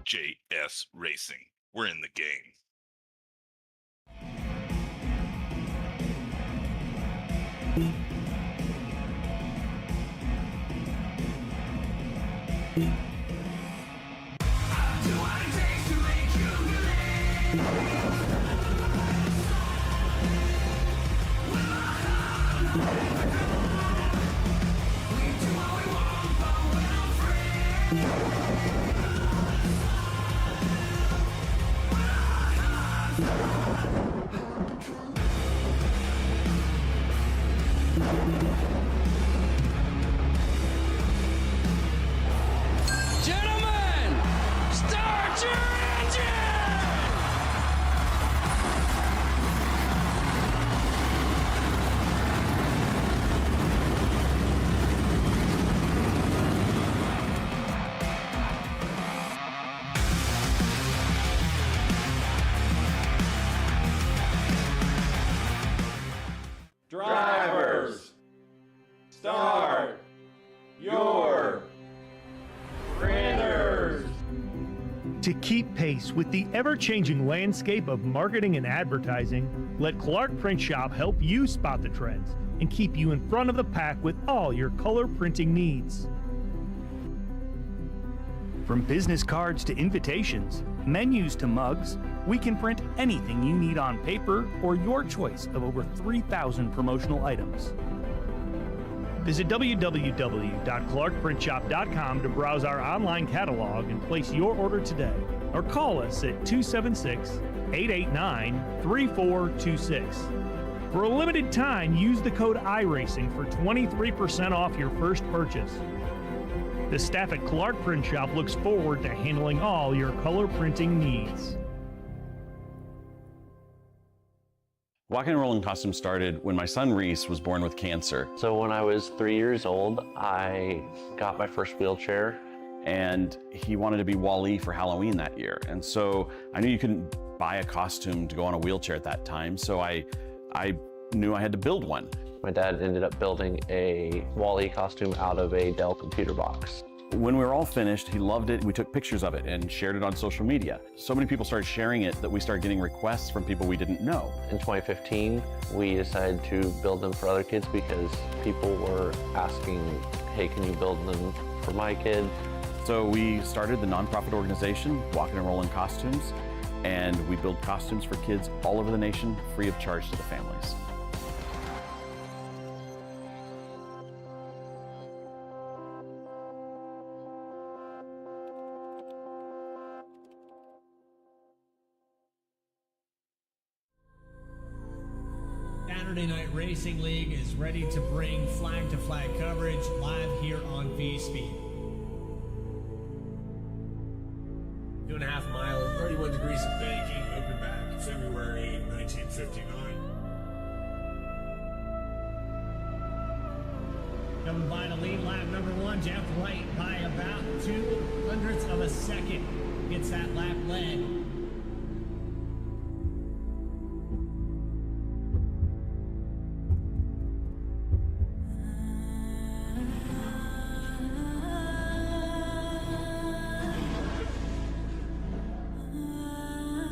JS Racing. We're in the game. Gentlemen, start your engine! Drivers, start your printers. To keep pace with the ever-changing landscape of marketing and advertising, let Clark Print Shop help you spot the trends and keep you in front of the pack with all your color printing needs. From business cards to invitations, menus to mugs, we can print anything you need on paper or your choice of over 3,000 promotional items. Visit www.clarkprintshop.com to browse our online catalog and place your order today, or call us at 276-889-3426. For a limited time, use the code iRacing for 23% off your first purchase. The staff at Clark Print Shop looks forward to handling all your color printing needs. Walking and Rolling Costumes started when my son Reese was born with cancer. So when I was 3 years old, I got my first wheelchair. And he wanted to be Wall-E for Halloween that year. And so I knew you couldn't buy a costume to go on a wheelchair at that time. So I knew I had to build one. My dad ended up building a Wall-E costume out of a Dell computer box. When we were all finished, he loved it. We took pictures of it and shared it on social media. So many people started sharing it that we started getting requests from people we didn't know. In 2015, we decided to build them for other kids because people were asking, hey, can you build them for my kid? So we started the nonprofit organization, Walking and Rolling Costumes, and we build costumes for kids all over the nation, free of charge to the families. Saturday Night Racing League is ready to bring flag-to-flag coverage live here on VSPEED. 2.5 miles, 31 degrees of banking, opened back in February 1959. Coming by to lead lap number one, Jeff Wright by about 0.02 of a second gets that lap led.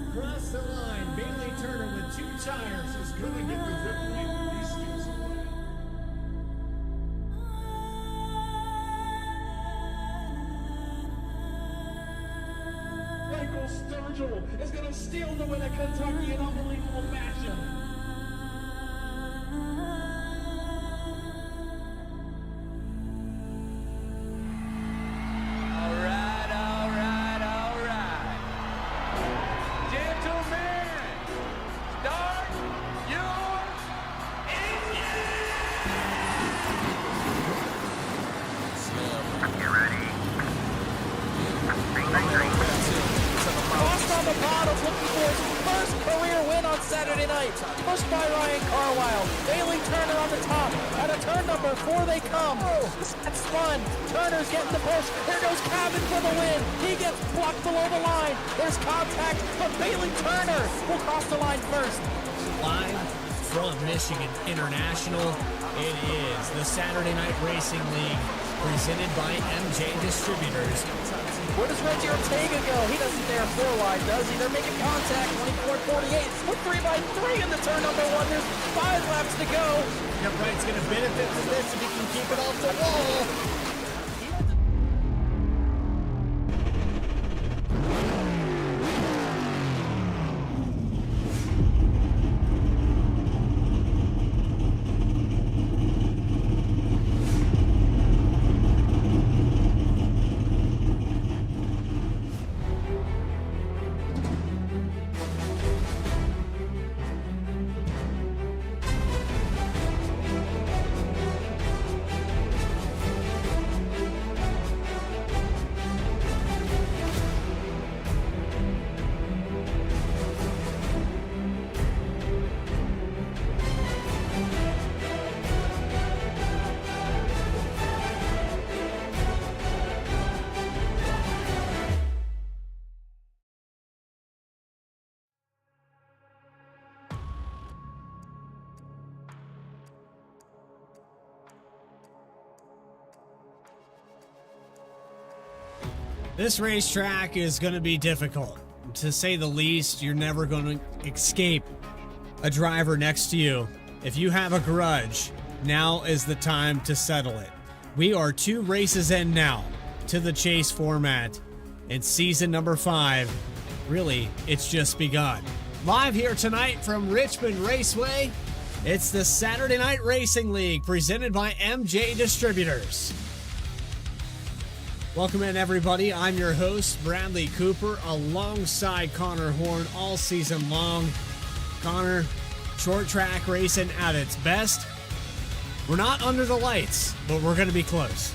Across the line, Bailey Turner with 2 tires is going to get the victory. Michael Sturgill is going to steal the win at Kentucky in unbelievable fashion. Saturday night, pushed by Ryan Carlisle. Bailey Turner on the top. Out of turn number 4 they come. That's fun. Turner's getting the push. There goes Cabin for the win. He gets blocked below the line. There's contact, but Bailey Turner will cross the line first. Live from Michigan International, it is the Saturday Night Racing League presented by M&J Distributors. Where does Reggie Ortega go? He doesn't dare 4 wide, does he? They're making contact. 24-48. With 3x3 in the turn number 1. There's 5 laps to go. Jeff Wright's going to benefit from this if he can keep it off the wall. This racetrack is going to be difficult, to say the least. You're never going to escape a driver next to you. If you have a grudge, now is the time to settle it. We are 2 races in now to the chase format, and season number 5, really, it's just begun. Live here tonight from Richmond Raceway, it's the Saturday Night Racing League presented by M&J Distributors. Welcome in, everybody. I'm your host, Bradley Cooper, alongside Connor Horn all season long. Connor, short track racing at its best. We're not under the lights, but we're going to be close.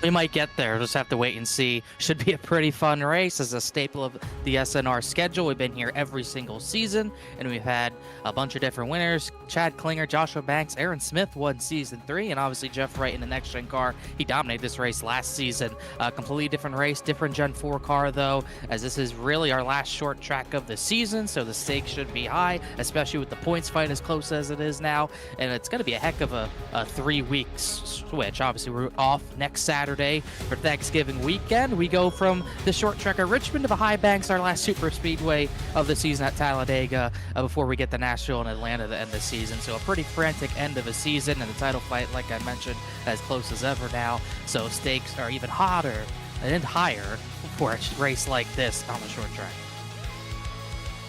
We might get there. Just have to wait and see. Should be a pretty fun race. As a staple of the SNR schedule, we've been here every single season, and we've had a bunch of different winners. Chad Klinger, Joshua Banks, Aaron Smith won season 3, and obviously Jeff Wright in the next gen car. He dominated this race last season. Completely different race, different gen 4 car though, as this is really our last short track of the season, so the stakes should be high, especially with the points fight as close as it is now, and it's going to be a heck of a 3-week switch. Obviously, we're off next Saturday for Thanksgiving weekend. We go from the short track at Richmond to the High Banks, our last super speedway of the season at Talladega, before we get to Nashville and Atlanta to end the season. So a pretty frantic end of a season, and the title fight, like I mentioned, as close as ever now. So stakes are even hotter and higher for a race like this on the short track.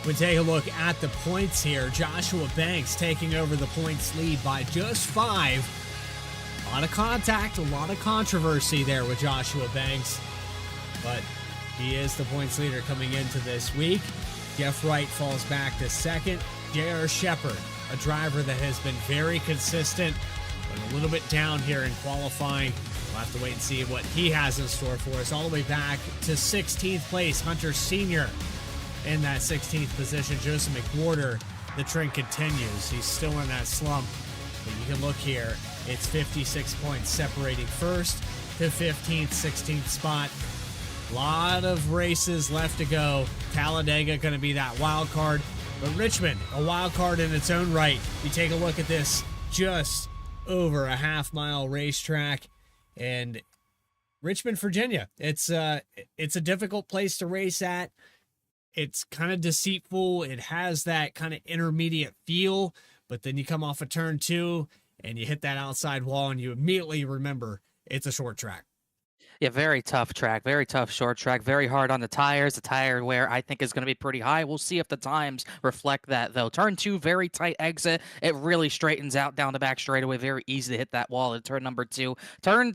We take a look at the points here. Joshua Banks taking over the points lead by just 5. A lot of contact, a lot of controversy there with Joshua Banks, but he is the points leader coming into this week. Jeff Wright falls back to second. J.R. Shepard, a driver that has been very consistent, but a little bit down here in qualifying. We'll have to wait and see what he has in store for us. All the way back to 16th place, Hunter Sr. in that 16th position. Joseph McWhorter, the trend continues. He's still in that slump, but you can look here. It's 56 points separating first to 15th, 16th spot. A lot of races left to go. Talladega going to be that wild card, but Richmond, a wild card in its own right. You take a look at this, just over a half-mile racetrack, and Richmond, Virginia. It's a difficult place to race at. It's kind of deceitful. It has that kind of intermediate feel, but then you come off of turn 2 and you hit that outside wall and you immediately remember it's a short track. Yeah, very tough track, very tough short track, very hard on the tires. The tire wear, I think, is going to be pretty high. We'll see if the times reflect that, though. Turn 2, very tight exit. It really straightens out down the back straightaway. Very easy to hit that wall at turn number 2. Turn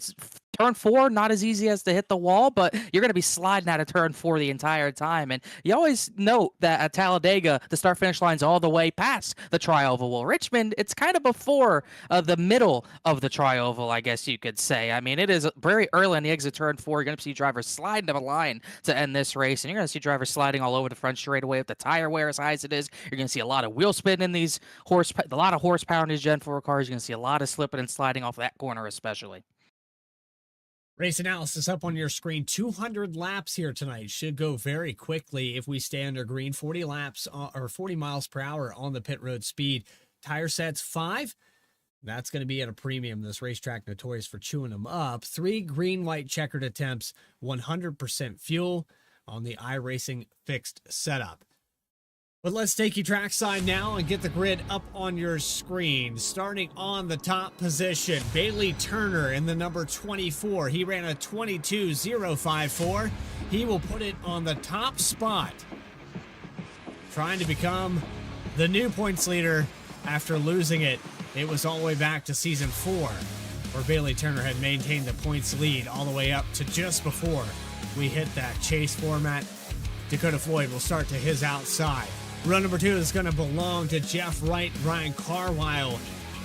4, not as easy as to hit the wall, but you're going to be sliding out of turn 4 the entire time. And you always note that at Talladega, the start-finish line's all the way past the tri-oval. Well, Richmond, it's kind of before the middle of the tri-oval, I guess you could say. I mean, it is very early on the exit turn 4. You're going to see drivers sliding to the line to end this race, and you're going to see drivers sliding all over the front straightaway with the tire wear as high as it is. You're going to see a lot of wheel spin in these a lot of horsepower in these Gen 4 cars. You're going to see a lot of slipping and sliding off that corner especially. Race analysis up on your screen. 200 laps here tonight. Should go very quickly if we stay under green. 40 laps or 40 miles per hour on the pit road speed. Tire sets 5. That's going to be at a premium. This racetrack notorious for chewing them up. 3 green-white checkered attempts, 100% fuel on the iRacing fixed setup. But let's take you trackside now and get the grid up on your screen. Starting on the top position, Bailey Turner in the number 24. He ran a 22.054. He will put it on the top spot, trying to become the new points leader after losing it. It was all the way back to season 4, where Bailey Turner had maintained the points lead all the way up to just before we hit that chase format. Dakota Floyd will start to his outside. Run number 2 is going to belong to Jeff Wright, Ryan Carlisle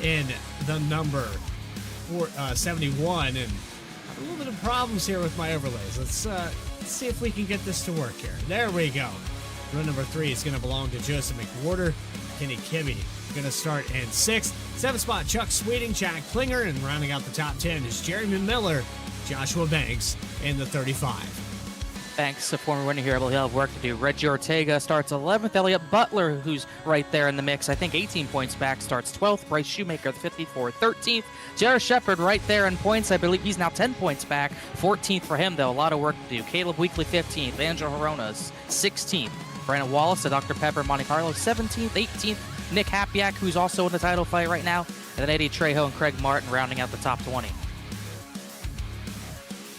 in the number 71. And I have a little bit of problems here with my overlays. Let's see if we can get this to work here. There we go. Run number 3 is going to belong to Joseph McWhorter. Kenny Kibbe going to start in 6th. 7th spot, Chuck Sweeting, Jack Klinger. And rounding out the top 10 is Jeremy Miller, Joshua Banks in the 35. Banks, a former winner here, he'll have work to do. Reggie Ortega starts 11th. Elliott Butler, who's right there in the mix, I think 18 points back, starts 12th. Bryce Shoemaker, 54, 13th. Jared Shepard right there in points. I believe he's now 10 points back. 14th for him, though. A lot of work to do. Caleb Weekly, 15th. Angel Horonas, 16th. Brandon Wallace, the Dr. Pepper, Monte Carlo, 17th. 18th. Nick Hapiak, who's also in the title fight right now. And then Eddie Trejo and Craig Martin rounding out the top 20.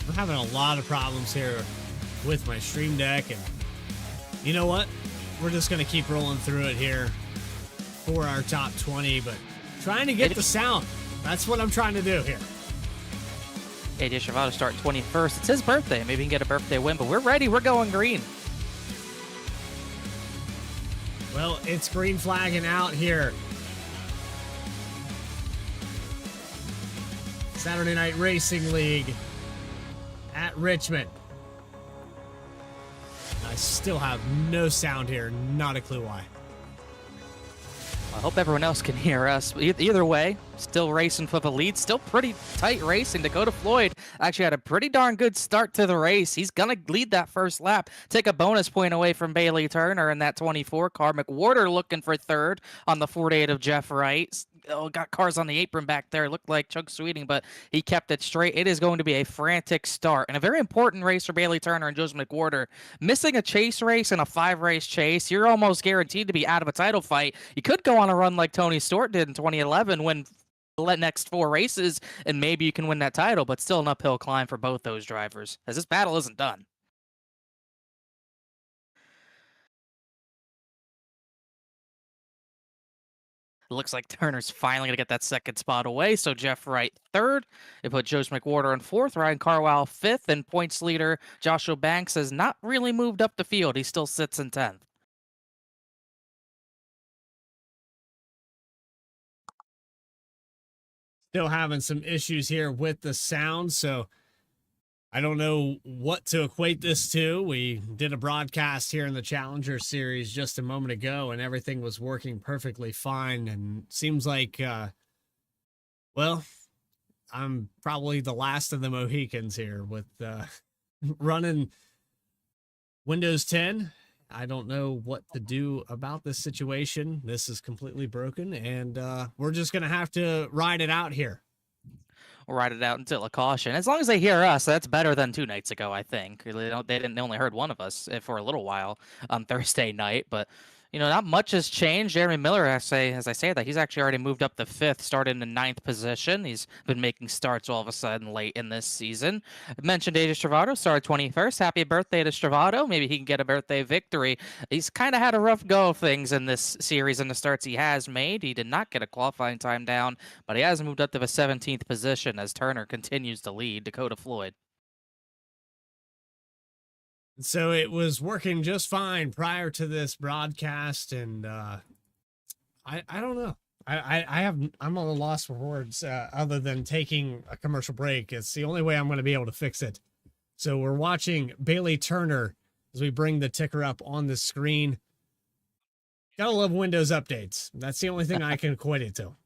I'm having a lot of problems here with my stream deck, and you know what, we're just going to keep rolling through it here for our top 20, but trying to get the sound. That's what I'm trying to do here. AJ Shavato start 21st. It's his birthday. Maybe he can get a birthday win, but we're ready. We're going green. Well, it's green flagging out here. Saturday Night Racing League at Richmond. I still have no sound here. Not a clue why. I hope everyone else can hear us. Either way, still racing for the lead. Still pretty tight racing. Dakota Floyd actually had a pretty darn good start to the race. He's going to lead that first lap. Take a bonus point away from Bailey Turner in that 24 car. McWhorter looking for 3rd on the 48 of Jeff Wright. Oh, got cars on the apron back there. Looked like Chuck Sweeting, but he kept it straight. It is going to be a frantic start and a very important race for Bailey Turner and Joseph McWhorter. Missing a chase race and a 5-race chase, you're almost guaranteed to be out of a title fight. You could go on a run like Tony Stewart did in 2011, win the next 4 races, and maybe you can win that title, but still an uphill climb for both those drivers, as this battle isn't done. It looks like Turner's finally going to get that second spot away. So Jeff Wright 3rd. They put Joseph McWhorter in 4th. Ryan Carlisle 5th. And points leader Joshua Banks has not really moved up the field. He still sits in 10th. Still having some issues here with the sound, so I don't know what to equate this to. We did a broadcast here in the Challenger Series just a moment ago, and everything was working perfectly fine. And seems like, well, I'm probably the last of the Mohicans here with running Windows 10. I don't know what to do about this situation. This is completely broken, and we're just going to have to ride it out here. We'll ride it out until a caution. As long as they hear us, that's better than 2 nights ago, I think. They only heard one of us for a little while on Thursday night, but you know, not much has changed. Jeremy Miller, as I say that, he's actually already moved up to 5th, started in the 9th position. He's been making starts all of a sudden late in this season. I mentioned AJ Stravato started 21st. Happy birthday to Stravato. Maybe he can get a birthday victory. He's kind of had a rough go of things in this series and the starts he has made. He did not get a qualifying time down, but he has moved up to the 17th position as Turner continues to lead Dakota Floyd. So it was working just fine prior to this broadcast, and I don't know. I'm at a loss for words other than taking a commercial break. It's the only way I'm going to be able to fix it. So we're watching Bailey Turner as we bring the ticker up on the screen. Gotta love Windows updates. That's the only thing I can equate it to.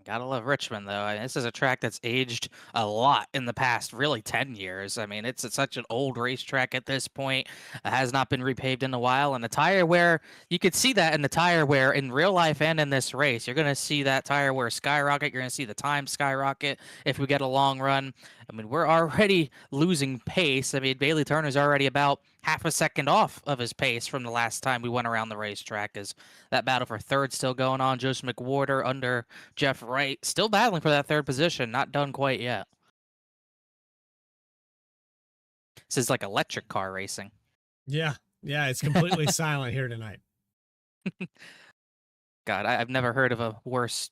Gotta love Richmond, though. I mean, this is a track that's aged a lot in the past, really 10 years. I mean, it's such an old racetrack at this point. It has not been repaved in a while. And the tire wear, you could see that in the tire wear in real life and in this race. You're going to see that tire wear skyrocket. You're going to see the time skyrocket if we get a long run. I mean, we're already losing pace. I mean, Bailey Turner's already about half a second off of his pace from the last time we went around the racetrack. Is that battle for third still going on? Joseph McWhorter under Jeff Wright, still battling for that third position, not done quite yet. This is like electric car racing. Yeah, it's completely silent here tonight. God, I've never heard of a worse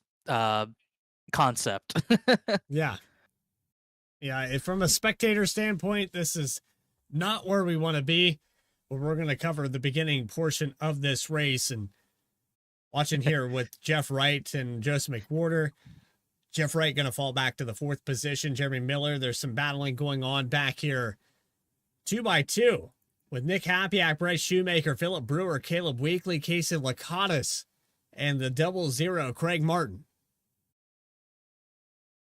concept. Yeah, from a spectator standpoint, this is not where we want to be, but we're going to cover the beginning portion of this race. And watching here with Jeff Wright and Joseph McWhorter. Jeff Wright going to fall back to the fourth position. Jeremy Miller, there's some battling going on back here. 2x2 with Nick Hapiak, Bryce Shoemaker, Philip Brewer, Caleb Weekly, Casey Lakatos, and the 00, Craig Martin.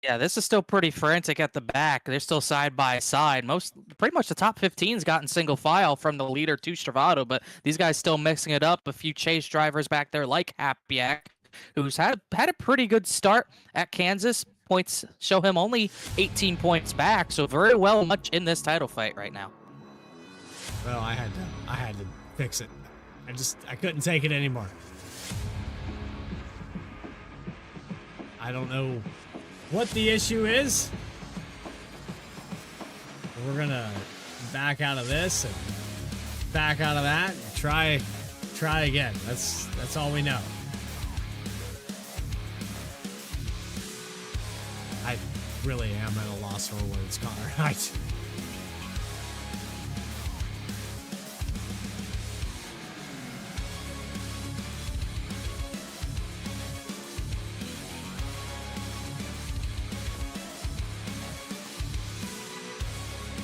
Yeah, this is still pretty frantic at the back. They're still side by side. Pretty much the top 15's gotten single file from the leader to Stravato, but these guys still mixing it up. A few chase drivers back there like Hapiak, who's had a pretty good start at Kansas. Points show him only 18 points back, so very well much in this title fight right now. Well, I had to fix it. I couldn't take it anymore. I don't know what the issue is. We're gonna back out of this and back out of that. Try again. That's all we know. I really am at a loss for words, Connor.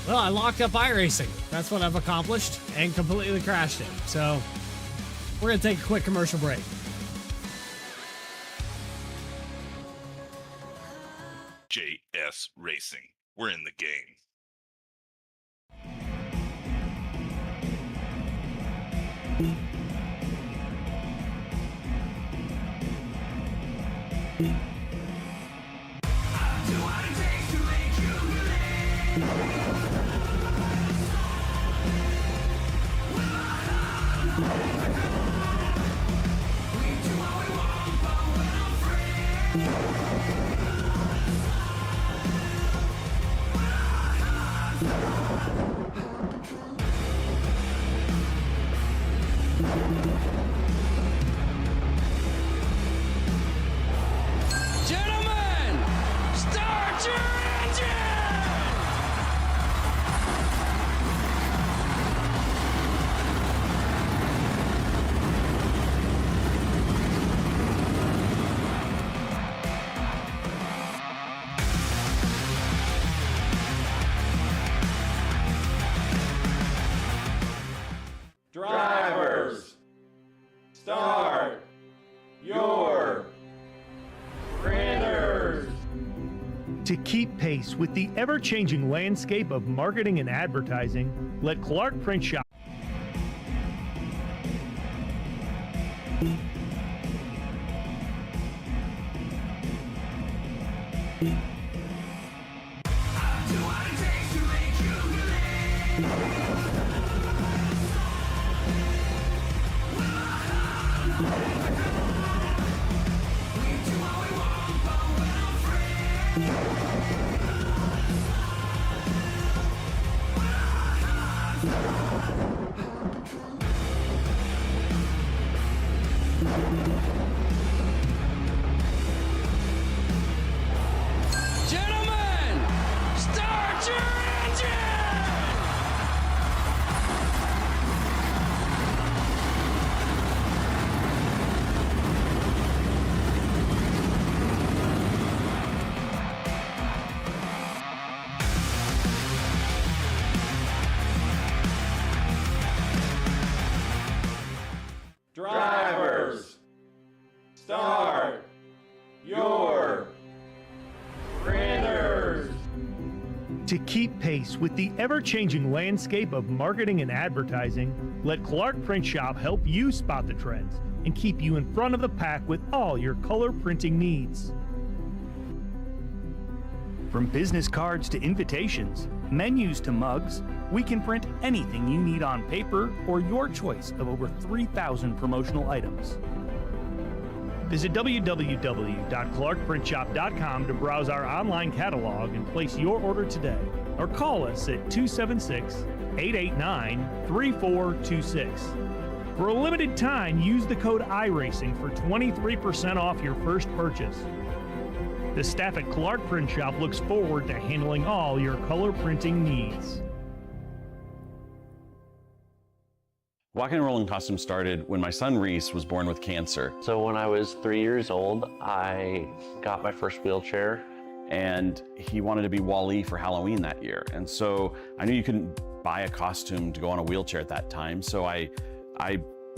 Well, I locked up iRacing. That's what I've accomplished and completely crashed it. So we're going to take a quick commercial break. JS Racing. We're in the game. Gentlemen, start your engine! Drivers, start your printers. To keep pace with the ever-changing landscape of marketing and advertising, let Clark Print Shop Gentlemen, start your engine! To keep pace with the ever-changing landscape of marketing and advertising, let Clark Print Shop help you spot the trends and keep you in front of the pack with all your color printing needs. From business cards to invitations, menus to mugs, we can print anything you need on paper or your choice of over 3,000 promotional items. Visit www.clarkprintshop.com to browse our online catalog and place your order today, or call us at 276-889-3426. For a limited time, use the code iRacing for 23% off your first purchase. The staff at Clark Print Shop looks forward to handling all your color printing needs. Walking and Rolling Costumes started when my son Reese was born with cancer. So when I was 3 years old, I got my first wheelchair. And he wanted to be Wall-E for Halloween that year. And so I knew you couldn't buy a costume to go on a wheelchair at that time. So I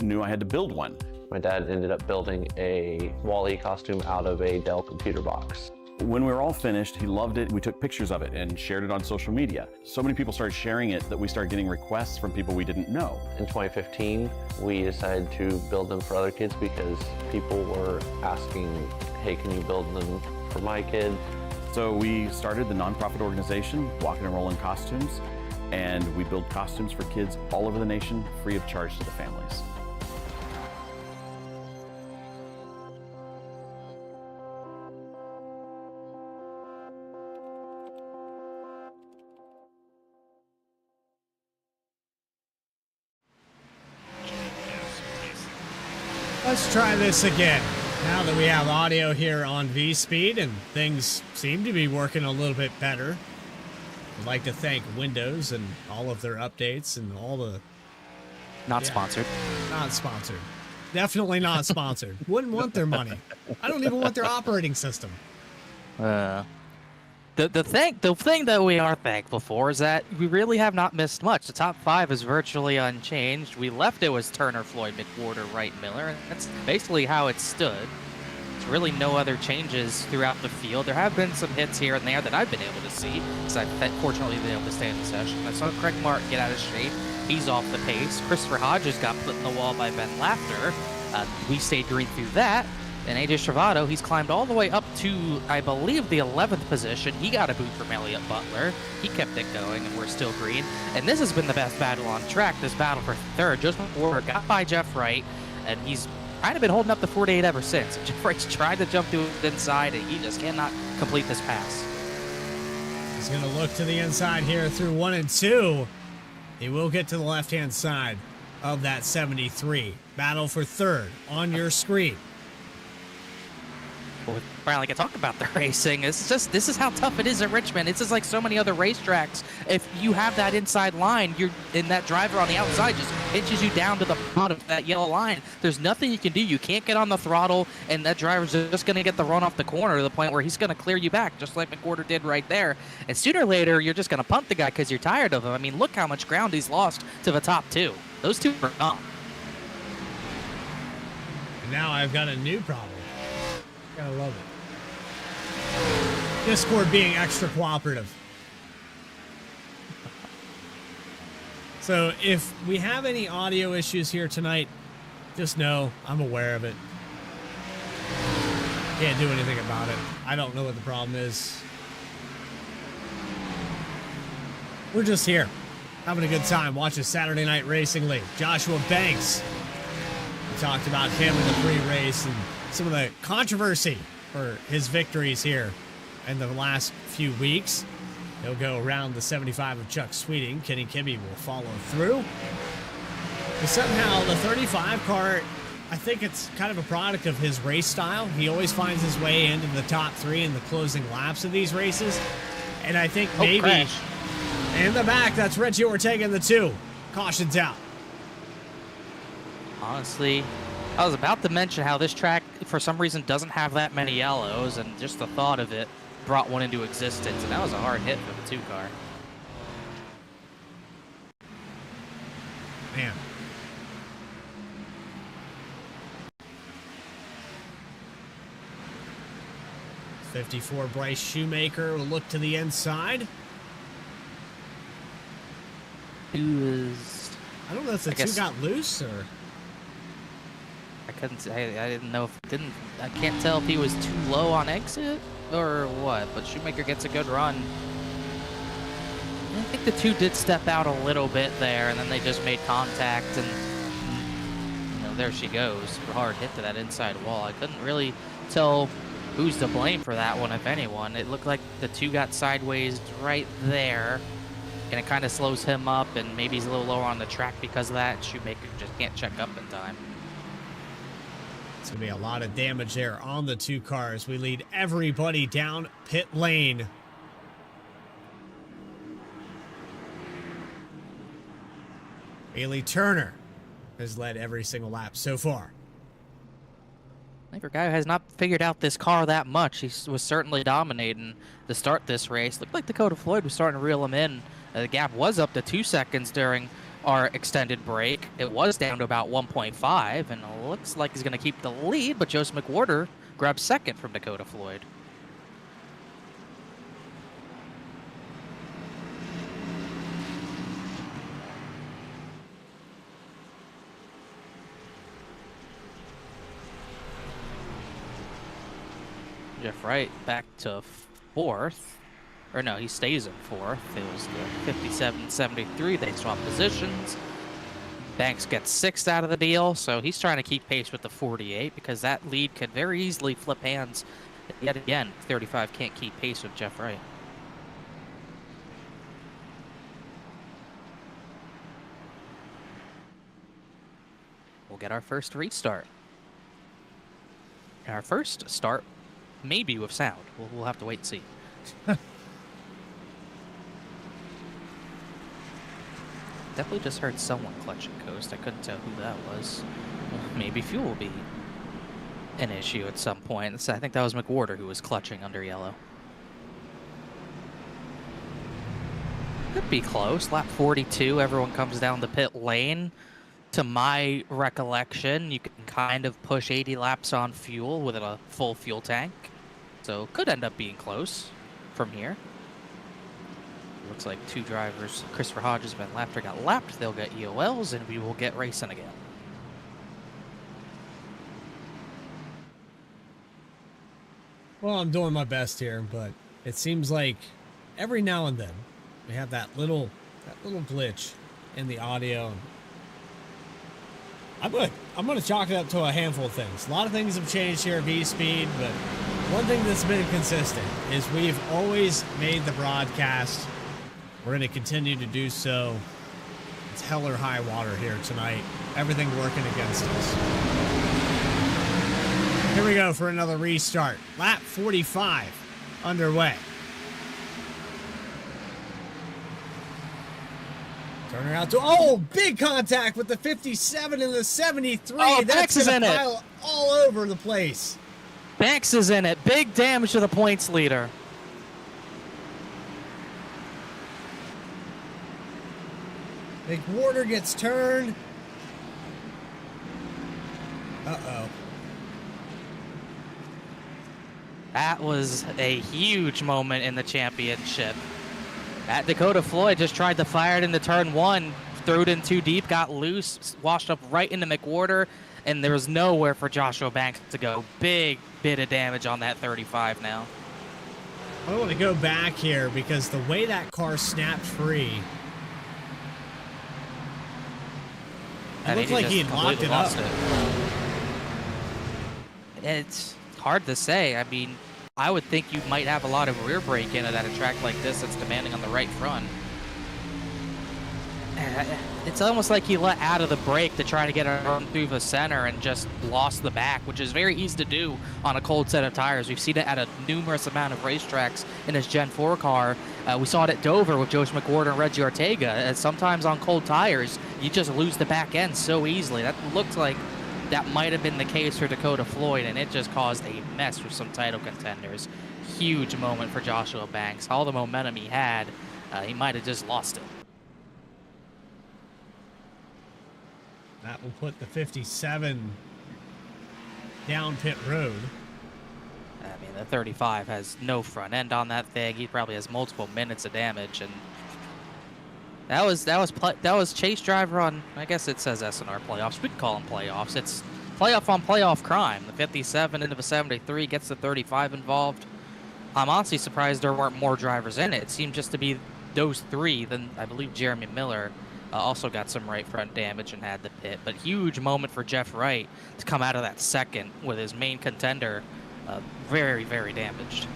knew I had to build one. My dad ended up building a Wall-E costume out of a Dell computer box. When we were all finished, he loved it. We took pictures of it and shared it on social media. So many people started sharing it that we started getting requests from people we didn't know. In 2015, we decided to build them for other kids because people were asking, hey, can you build them for my kid? So we started the nonprofit organization, Walking and Rolling Costumes, and we build costumes for kids all over the nation, free of charge to the families. Let's try this again. Now that we have audio here on VSPEED and things seem to be working a little bit better, I'd like to thank Windows and all of their updates and all the... Not sponsored. Not sponsored. Definitely not sponsored. Wouldn't want their money. I don't even want their operating system. The thing that we are thankful for is that we really have not missed much. The top 5 is virtually unchanged. We left it was Turner, Floyd, McWhorter, Wright, Miller, and that's basically how it stood. There's really no other changes throughout the field. There have been some hits here and there that I've been able to see, because I've fortunately been able to stay in the session. I saw Craig Martin get out of shape. He's off the pace. Christopher Hodges got put in the wall by Ben Laughter. We stayed green through that. And AJ Travado, he's climbed all the way up to, I believe, the 11th position. He got a boot from Elliott Butler. He kept it going, and we're still green. And this has been the best battle on track, this battle for third. Just before got by Jeff Wright, and he's kind of been holding up the 48 ever since. Jeff Wright's tried to jump to the inside, and he just cannot complete this pass. He's going to look to the inside here through 1 and 2. He will get to the left-hand side of that 73. Battle for third on your screen. We finally get to talk about the racing. This is how tough it is at Richmond. It's just like so many other racetracks. If you have that inside line, you're in that driver on the outside just pinches you down to the bottom of that yellow line. There's nothing you can do. You can't get on the throttle, and that driver's just going to get the run off the corner to the point where he's going to clear you back, just like McWhorter did right there. And sooner or later, you're just going to punt the guy because you're tired of him. I mean, look how much ground he's lost to the top 2. Those 2 are gone. And now I've got a new problem. Gotta love it. Discord being extra cooperative. So if we have any audio issues here tonight, just know I'm aware of it. Can't do anything about it. I don't know what the problem is. We're just here, having a good time, watching Saturday Night Racing League. Joshua Banks. We talked about him in the pre-race and some of the controversy for his victories here in the last few weeks. He'll go around the 75 of Chuck Sweeting. Kenny Kimmy will follow through. But somehow the 35 car, I think it's kind of a product of his race style. He always finds his way into the top 3 in the closing laps of these races. And I think maybe in the back, that's Reggie Ortega in the 2. Caution's out. Honestly, I was about to mention how this track, for some reason, doesn't have that many yellows, and just the thought of it brought one into existence, and that was a hard hit for the 2 car. Man. '54 Bryce Shoemaker will look to the inside. Two is. I don't know if the two got loose or. I couldn't. I didn't know if I can't tell if he was too low on exit or what. But Shoemaker gets a good run. I think the two did step out a little bit there, and then they just made contact, and there she goes. Hard hit to that inside wall. I couldn't really tell who's to blame for that one, if anyone. It looked like the two got sideways right there, and it kind of slows him up, and maybe he's a little lower on the track because of that. Shoemaker just can't check up in time. It's going to be a lot of damage there on the two cars. We lead everybody down pit lane. Bailey Turner has led every single lap so far. For a guy who has not figured out this car that much, he was certainly dominating to start this race. Looked like Dakota Floyd was starting to reel him in. The gap was up to 2 seconds during our extended break. It was down to about 1.5, and it looks like he's going to keep the lead, but Joseph McWhorter grabs second from Dakota Floyd. Jeff Wright back to fourth. Or no, he stays in fourth. It was the 57-73. They swap positions. Banks gets sixth out of the deal, so he's trying to keep pace with the 48 because that lead could very easily flip hands yet again. 35 can't keep pace with Jeff Wright. We'll get our first restart. Our first start maybe with sound. We'll have to wait and see. Definitely just heard someone clutching coast. I couldn't tell who that was. Maybe fuel will be an issue at some point. I think that was McWhorter who was clutching under yellow. Could be close. Lap 42, everyone comes down the pit lane. To my recollection, you can kind of push 80 laps on fuel with a full fuel tank. So could end up being close from here. Looks like two drivers, Christopher Hodges and Ben Lafter, got lapped. They'll get EOLs, and we will get racing again. Well, I'm doing my best here, but it seems like every now and then we have that little glitch in the audio. I'm gonna chalk it up to a handful of things. A lot of things have changed here at VSPEED, but one thing that's been consistent is we've always made the broadcast. We're going to continue to do so. It's hell or high water here tonight. Everything working against us. Here we go for another restart. Lap 45 underway. Turner out to, big contact with the 57 and the 73. Oh, that's is in it. Pile all over the place. Banks is in it. Big damage to the points leader. McWhorter gets turned. Uh-oh. That was a huge moment in the championship. At Dakota Floyd just tried to fire it into turn one, threw it in too deep, got loose, washed up right into McWhorter, and there was nowhere for Joshua Banks to go. Big bit of damage on that 35 now. I want to go back here because the way that car snapped free, it looked like he had locked it up. It's hard to say. I mean, I would think you might have a lot of rear brake in it at a track like this that's demanding on the right front. It's almost like he let out of the brake to try to get a run through the center and just lost the back, which is very easy to do on a cold set of tires. We've seen it at a numerous amount of racetracks in his Gen 4 car. We saw it at Dover with Josh McWhorter and Reggie Ortega. Sometimes on cold tires, you just lose the back end so easily. That looked like that might have been the case for Dakota Floyd, and it just caused a mess for some title contenders. Huge moment for Joshua Banks. All the momentum he had, he might have just lost it. That will put the 57 down pit road. I mean, the 35 has no front end on that thing. He probably has multiple minutes of damage, and That was chase driver on, I guess it says SNR playoffs. We could call them playoffs. It's playoff on playoff crime. The 57 into the 73 gets the 35 involved. I'm honestly surprised there weren't more drivers in it. It seemed just to be those three. Then I believe Jeremy Miller also got some right front damage and had the pit. But huge moment for Jeff Wright to come out of that second with his main contender very, very damaged.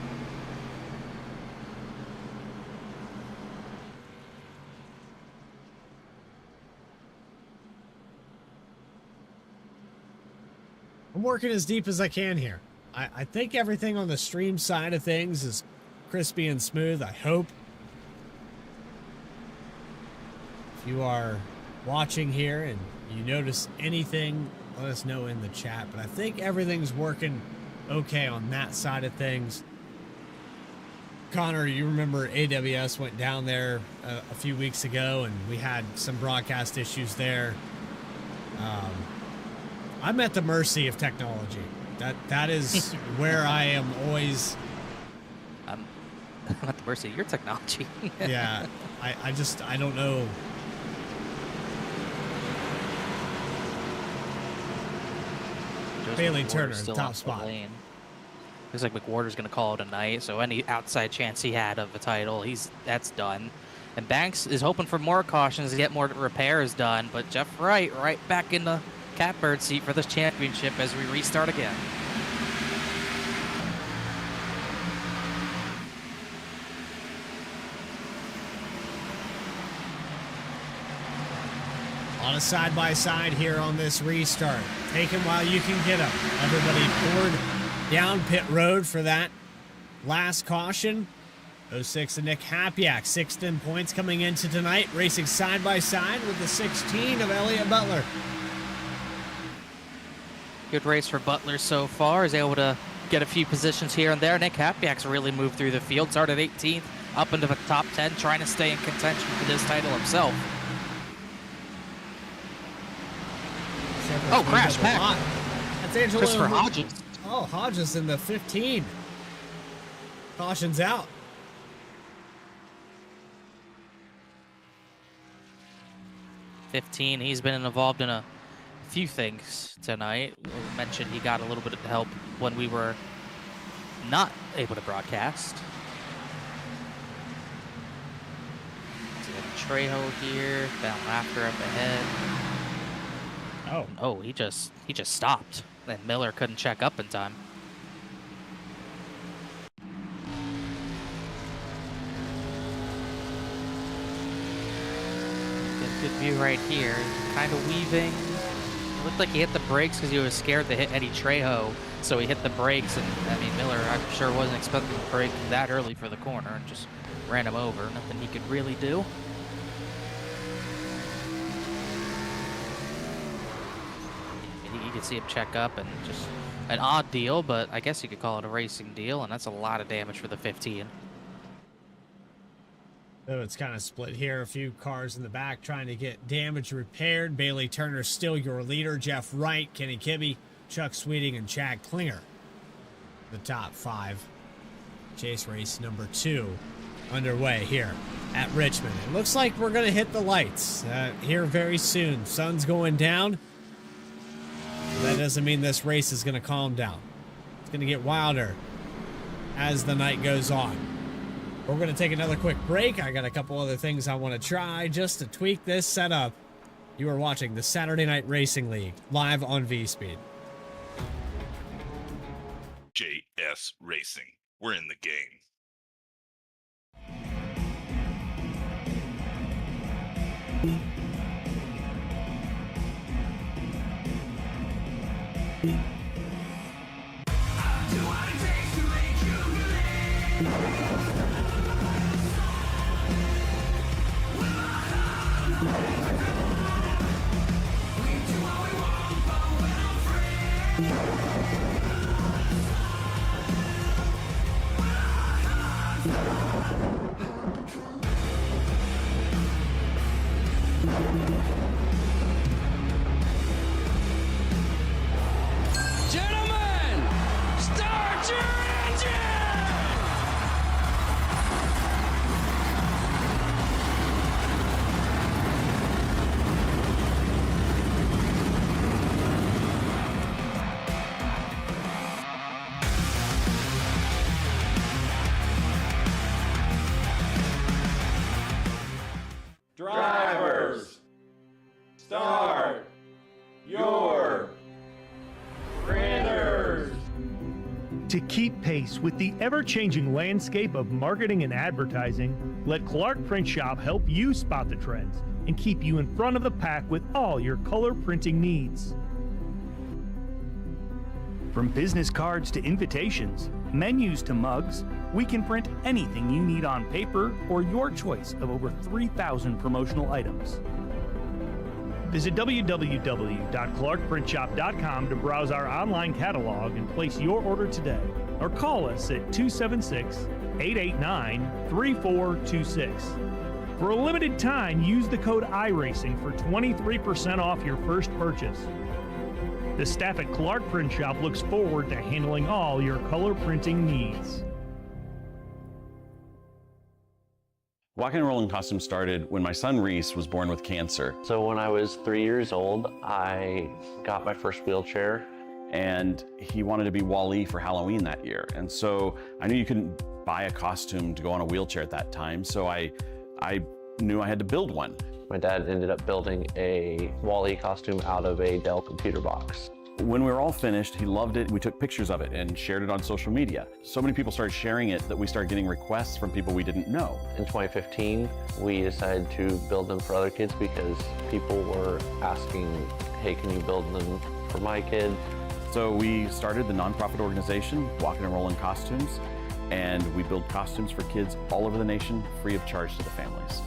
I'm working as deep as I can here. I think everything on the stream side of things is crispy and smooth, I hope. If you are watching here and you notice anything, let us know in the chat. But I think everything's working okay on that side of things. Connor, you remember AWS went down there a few weeks ago and we had some broadcast issues there. I'm at the mercy of technology. That is where I am always. I'm at the mercy of your technology. Yeah, I don't know. Bailey Turner, still top spot. Looks like McWhorter's going to call it a night, so any outside chance he had of the title, that's done. And Banks is hoping for more cautions to get more repairs done, but Jeff Wright right back in the catbird seat for this championship as we restart again. On a side-by-side here on this restart. Take him while you can get him. Everybody poured down pit road for that last caution. 06 and Nick Hapiak, 6th in points coming into tonight, racing side-by-side with the 16 of Elliott Butler. Good race for Butler so far. Is able to get a few positions here and there. Nick Hapiak's really moved through the field. Started 18th, up into the top 10, trying to stay in contention for this title himself. Oh, crash pack. That's Angelo. Christopher Hodges. Oh, Hodges in the 15. Caution's out. He's been involved in a few things tonight. We mentioned he got a little bit of help when we were not able to broadcast. Trejo here, found Laughter up ahead. Oh, he just stopped, and Miller couldn't check up in time. Good view right here. Kind of weaving. It looked like he hit the brakes because he was scared to hit Eddie Trejo, so he hit the brakes. And I mean, Miller, I'm sure wasn't expecting to brake that early for the corner and just ran him over. Nothing he could really do. You could see him check up, and just an odd deal, but I guess you could call it a racing deal, and that's a lot of damage for the 15. So it's kind of split here. A few cars in the back trying to get damage repaired. Bailey Turner still your leader. Jeff Wright, Kenny Kibbe, Chuck Sweeting, and Chad Klinger. The top 5. Chase race number 2 underway here at Richmond. It looks like we're going to hit the lights here very soon. Sun's going down. That doesn't mean this race is going to calm down. It's going to get wilder as the night goes on. We're going to take another quick break. I got a couple other things I want to try just to tweak this setup. You are watching the Saturday Night Racing League live on VSPEED. JS Racing. We're in the game. Gentlemen, start your engine! To keep pace with the ever-changing landscape of marketing and advertising, let Clark Print Shop help you spot the trends and keep you in front of the pack with all your color printing needs. From business cards to invitations, menus to mugs, we can print anything you need on paper or your choice of over 3,000 promotional items. Visit www.clarkprintshop.com to browse our online catalog and place your order today, or call us at 276-889-3426. For a limited time, use the code iRacing for 23% off your first purchase. The staff at Clark Print Shop looks forward to handling all your color printing needs. Walking and Rolling Costumes started when my son Reese was born with cancer. So when I was 3 years old, I got my first wheelchair. And he wanted to be Wall-E for Halloween that year. And so I knew you couldn't buy a costume to go on a wheelchair at that time. So I knew I had to build one. My dad ended up building a Wall-E costume out of a Dell computer box. When we were all finished, he loved it. We took pictures of it and shared it on social media. So many people started sharing it that we started getting requests from people we didn't know. In 2015, we decided to build them for other kids because people were asking, hey, can you build them for my kid? So we started the nonprofit organization, Walking and Rolling Costumes, and we build costumes for kids all over the nation, free of charge to the families.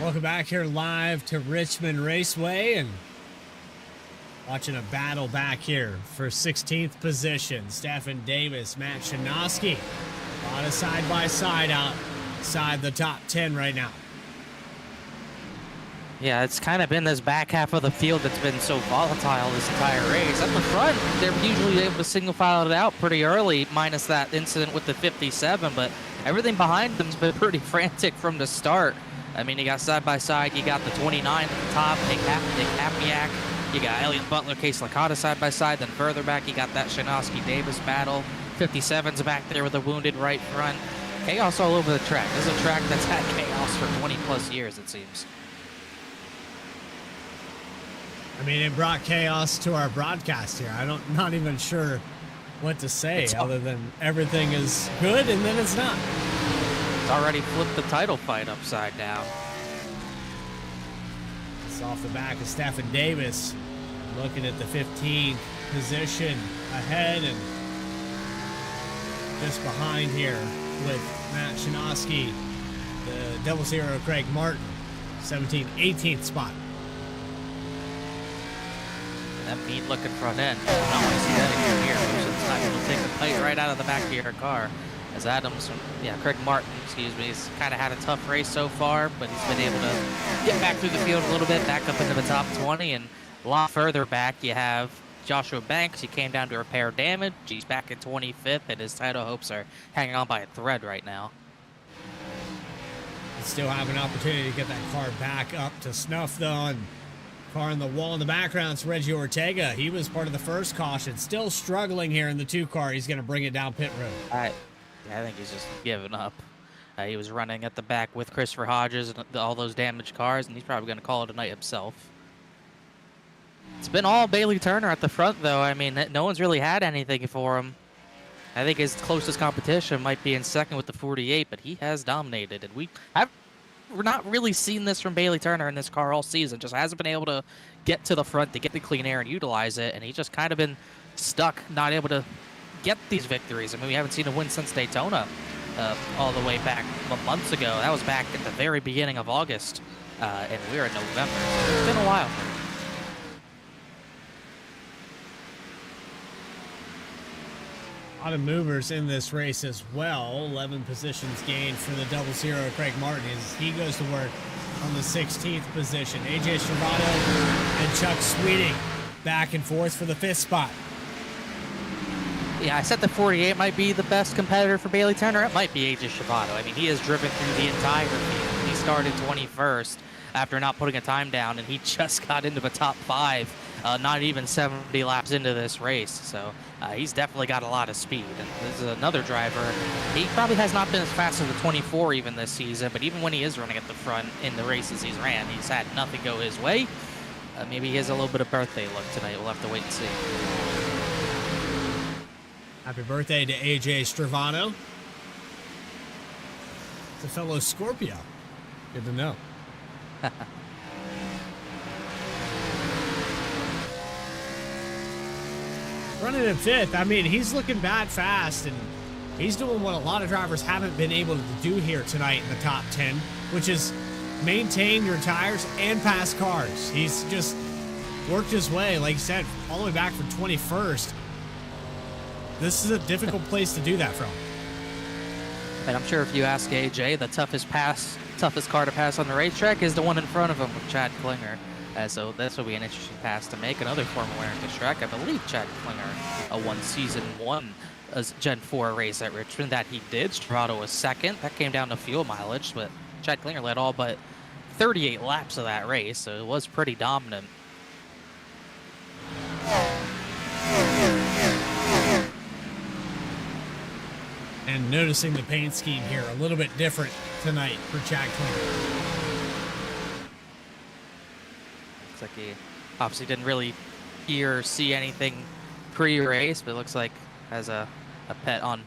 Welcome back here live to Richmond Raceway and watching a battle back here for 16th position. Stephen Davis, Matt Shanoski. A lot of side-by-side outside the top 10 right now. Yeah, it's kind of been this back half of the field that's been so volatile this entire race. At the front, they're usually able to single file it out pretty early, minus that incident with the 57, but everything behind them's been pretty frantic from the start. I mean, you got side-by-side, you got the 29 at the top, Nick Hapiak, you got Elliott Butler, Case Licata side-by-side, then further back you got that Shanoski-Davis battle. 57's back there with a wounded right front. Chaos all over the track. This is a track that's had chaos for 20-plus years, it seems. I mean, it brought chaos to our broadcast here. Not even sure what to say other than everything is good and then it's not. Already flipped the title fight upside down. It's off the back of Stephen Davis, looking at the 15th position ahead and just behind here with Matt Shanoski, the 00 Craig Martin, 17th, 18th spot. That mean looking front end. I don't want to see that again here. It's not going to take the plate right out of the back of your car. As Craig Martin, he's kind of had a tough race so far, but he's been able to get back through the field a little bit, back up into the top 20, and a lot further back you have Joshua Banks. He came down to repair damage. He's back in 25th, and his title hopes are hanging on by a thread right now. You still have an opportunity to get that car back up to snuff, though, and car on the wall in the background, it's Reggie Ortega. He was part of the first caution. Still struggling here in the 2 car. He's going to bring it down pit road. I think he's just given up. He was running at the back with Christopher Hodges and all those damaged cars, and he's probably going to call it a night himself. It's been all Bailey Turner at the front, though. I mean, no one's really had anything for him. I think his closest competition might be in second with the 48, but he has dominated, and we're not really seen this from Bailey Turner in this car all season. Just hasn't been able to get to the front to get the clean air and utilize it, and he's just kind of been stuck, not able to get these victories. I mean, we haven't seen him win since Daytona all the way back months ago. That was back at the very beginning of August, and we're in November. So it's been a while. A lot of movers in this race as well. 11 positions gained for the 00 Craig Martin as he goes to work on the 16th position. AJ Stravato and Chuck Sweeting back and forth for the 5th spot. Yeah, I said the 48 might be the best competitor for Bailey Turner. It might be AJ Stravato. I mean, he has driven through the entire field. He started 21st after not putting a time down, and he just got into the top 5 not even 70 laps into this race. So he's definitely got a lot of speed. And this is another driver. He probably has not been as fast as the 24 even this season, but even when he is running at the front in the races he's ran, he's had nothing go his way. Maybe he has a little bit of birthday luck tonight. We'll have to wait and see. Happy birthday to AJ Stravano. It's a fellow Scorpio. Good to know. Running in 5th, I mean, he's looking bad fast, and he's doing what a lot of drivers haven't been able to do here tonight in the top 10, which is maintain your tires and pass cars. He's just worked his way, like you said, all the way back from 21st. This is a difficult place to do that from. And I'm sure if you ask AJ, the toughest car to pass on the racetrack is the one in front of him with Chad Klinger. So this will be an interesting pass to make. Another former winner at this track. I believe Chad Klinger won season 1 as Gen 4 race at Richmond. That he did. Stravato was second. That came down to fuel mileage, but Chad Klinger led all but 38 laps of that race, so it was pretty dominant. And noticing the paint scheme here, a little bit different tonight for Chad Klinger. Looks like he obviously didn't really hear or see anything pre-race, but it looks like has a pet on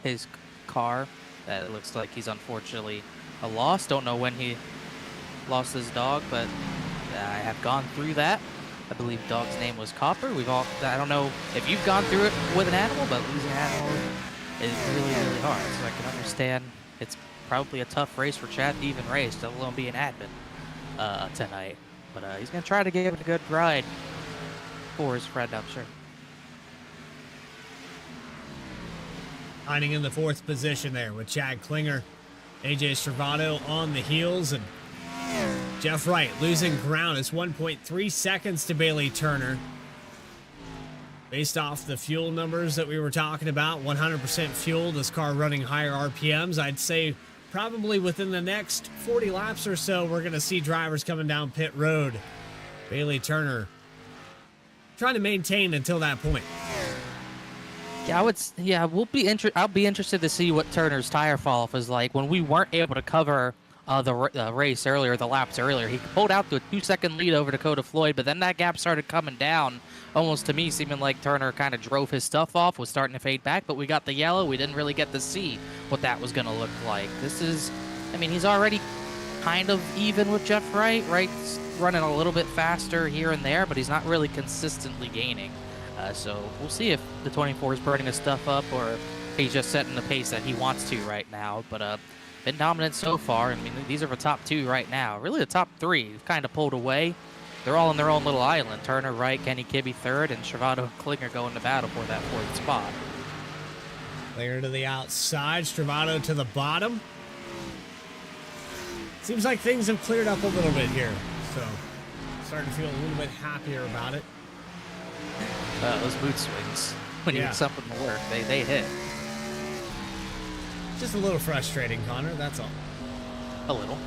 his car that it looks like he's unfortunately lost. Don't know when he lost his dog, but I have gone through that. I believe the dog's name was Copper. I don't know if you've gone through it with an animal, but losing an animal is really, really hard. So I can understand it's probably a tough race for Chad to even race, let alone be an admin tonight. But he's going to try to give it a good ride for his friend, I'm sure. Hiding in the 4th position there with Chad Klinger. AJ Stravano on the heels, and Jeff Wright losing ground. It's 1.3 seconds to Bailey Turner. Based off the fuel numbers that we were talking about, 100% fuel, this car running higher RPMs, I'd say probably within the next 40 laps or so, we're going to see drivers coming down pit road. Bailey Turner trying to maintain until that point. Yeah, I'll be interested to see what Turner's tire fall off is like. When we weren't able to cover the race earlier, the laps earlier, he pulled out to a 2-second lead over Dakota Floyd, but then that gap started coming down, almost to me seeming like Turner kind of drove his stuff off, was starting to fade back, but we got the yellow. We didn't really get to see what that was going to look like. He's already kind of even with Jeff Wright. Wright's running a little bit faster here and there, but he's not really consistently gaining. So we'll see if the 24 is burning his stuff up or if he's just setting the pace that he wants to right now. But been dominant so far. I mean, these are the top 2 right now. Really, the top 3 have kind of pulled away. They're all in their own little island. Turner, Wright, Kenny Kibbe 3rd, and Stravano and Klinger going to battle for that 4th spot. Klinger to the outside, Stravano to the bottom. Seems like things have cleared up a little bit here, so starting to feel a little bit happier about it. Those boot swings, when you need something to work, they hit. Just a little frustrating, Connor, that's all. A little.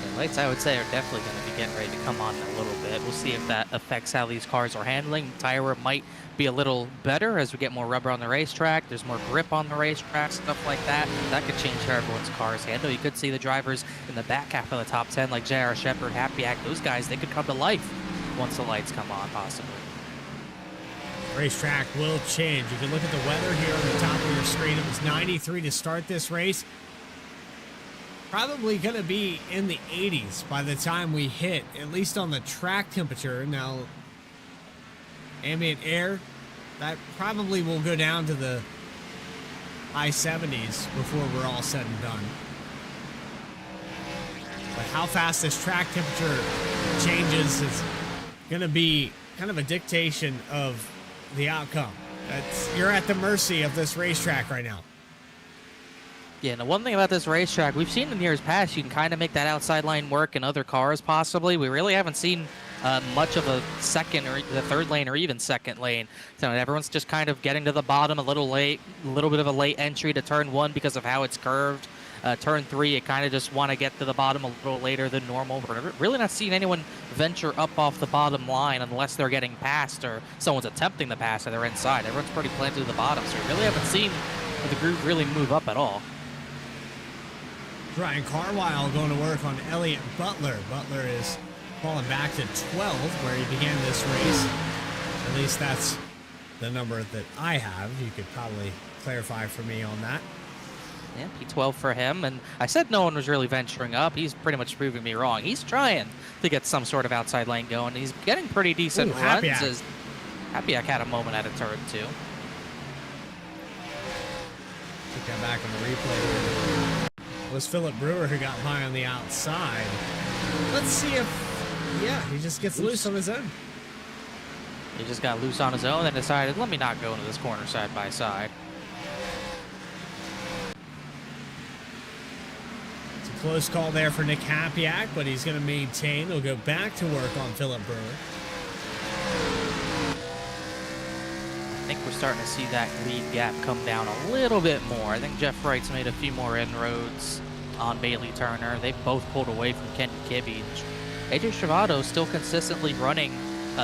The lights, I would say, are definitely going to be getting ready to come on a little bit. We'll see if that affects how these cars are handling. Tire wear might be a little better as we get more rubber on the racetrack. There's more grip on the racetrack, stuff like that. That could change how everyone's cars handle. You could see the drivers in the back half of the top 10, like J.R. Shepard, Happy Act. Those guys, they could come to life once the lights come on, possibly. Racetrack will change. You can look at the weather here on the top of your screen. It was 93 to start this race. Probably going to be in the 80s by the time we hit, at least on the track temperature. Now, ambient air, that probably will go down to the high 70s before we're all said and done. But how fast this track temperature changes is going to be kind of a dictation of the outcome. You're at the mercy of this racetrack right now. Yeah, and the one thing about this racetrack, we've seen in years past, you can kind of make that outside line work in other cars, possibly. We really haven't seen much of a second or the 3rd lane or even 2nd lane. So everyone's just kind of getting to the bottom a little late, a little bit of a late entry to turn 1 because of how it's curved. Turn 3, you kind of just want to get to the bottom a little later than normal. We're really not seeing anyone venture up off the bottom line unless they're getting passed or someone's attempting the pass or they're inside. Everyone's pretty planted to the bottom, so we really haven't seen the group really move up at all. Ryan Carlisle going to work on Elliott Butler. Butler is falling back to 12 where he began this race. At least that's the number that I have. You could probably clarify for me on that. Yeah, P12 for him. And I said no one was really venturing up. He's pretty much proving me wrong. He's trying to get some sort of outside lane going. He's getting pretty decent runs. Happyak had a moment at a turn 2. Look that back on the replay. It was Philip Brewer who got high on the outside. Let's see if, yeah, he just gets loose on his own. He just got loose on his own and decided, let me not go into this corner side by side. It's a close call there for Nick Hapiak, but he's going to maintain. He'll go back to work on Philip Brewer. I think we're starting to see that lead gap come down a little bit more. I think Jeff Wright's made a few more inroads on Bailey Turner. They've both pulled away from Ken Kibbe. AJ Travado still consistently running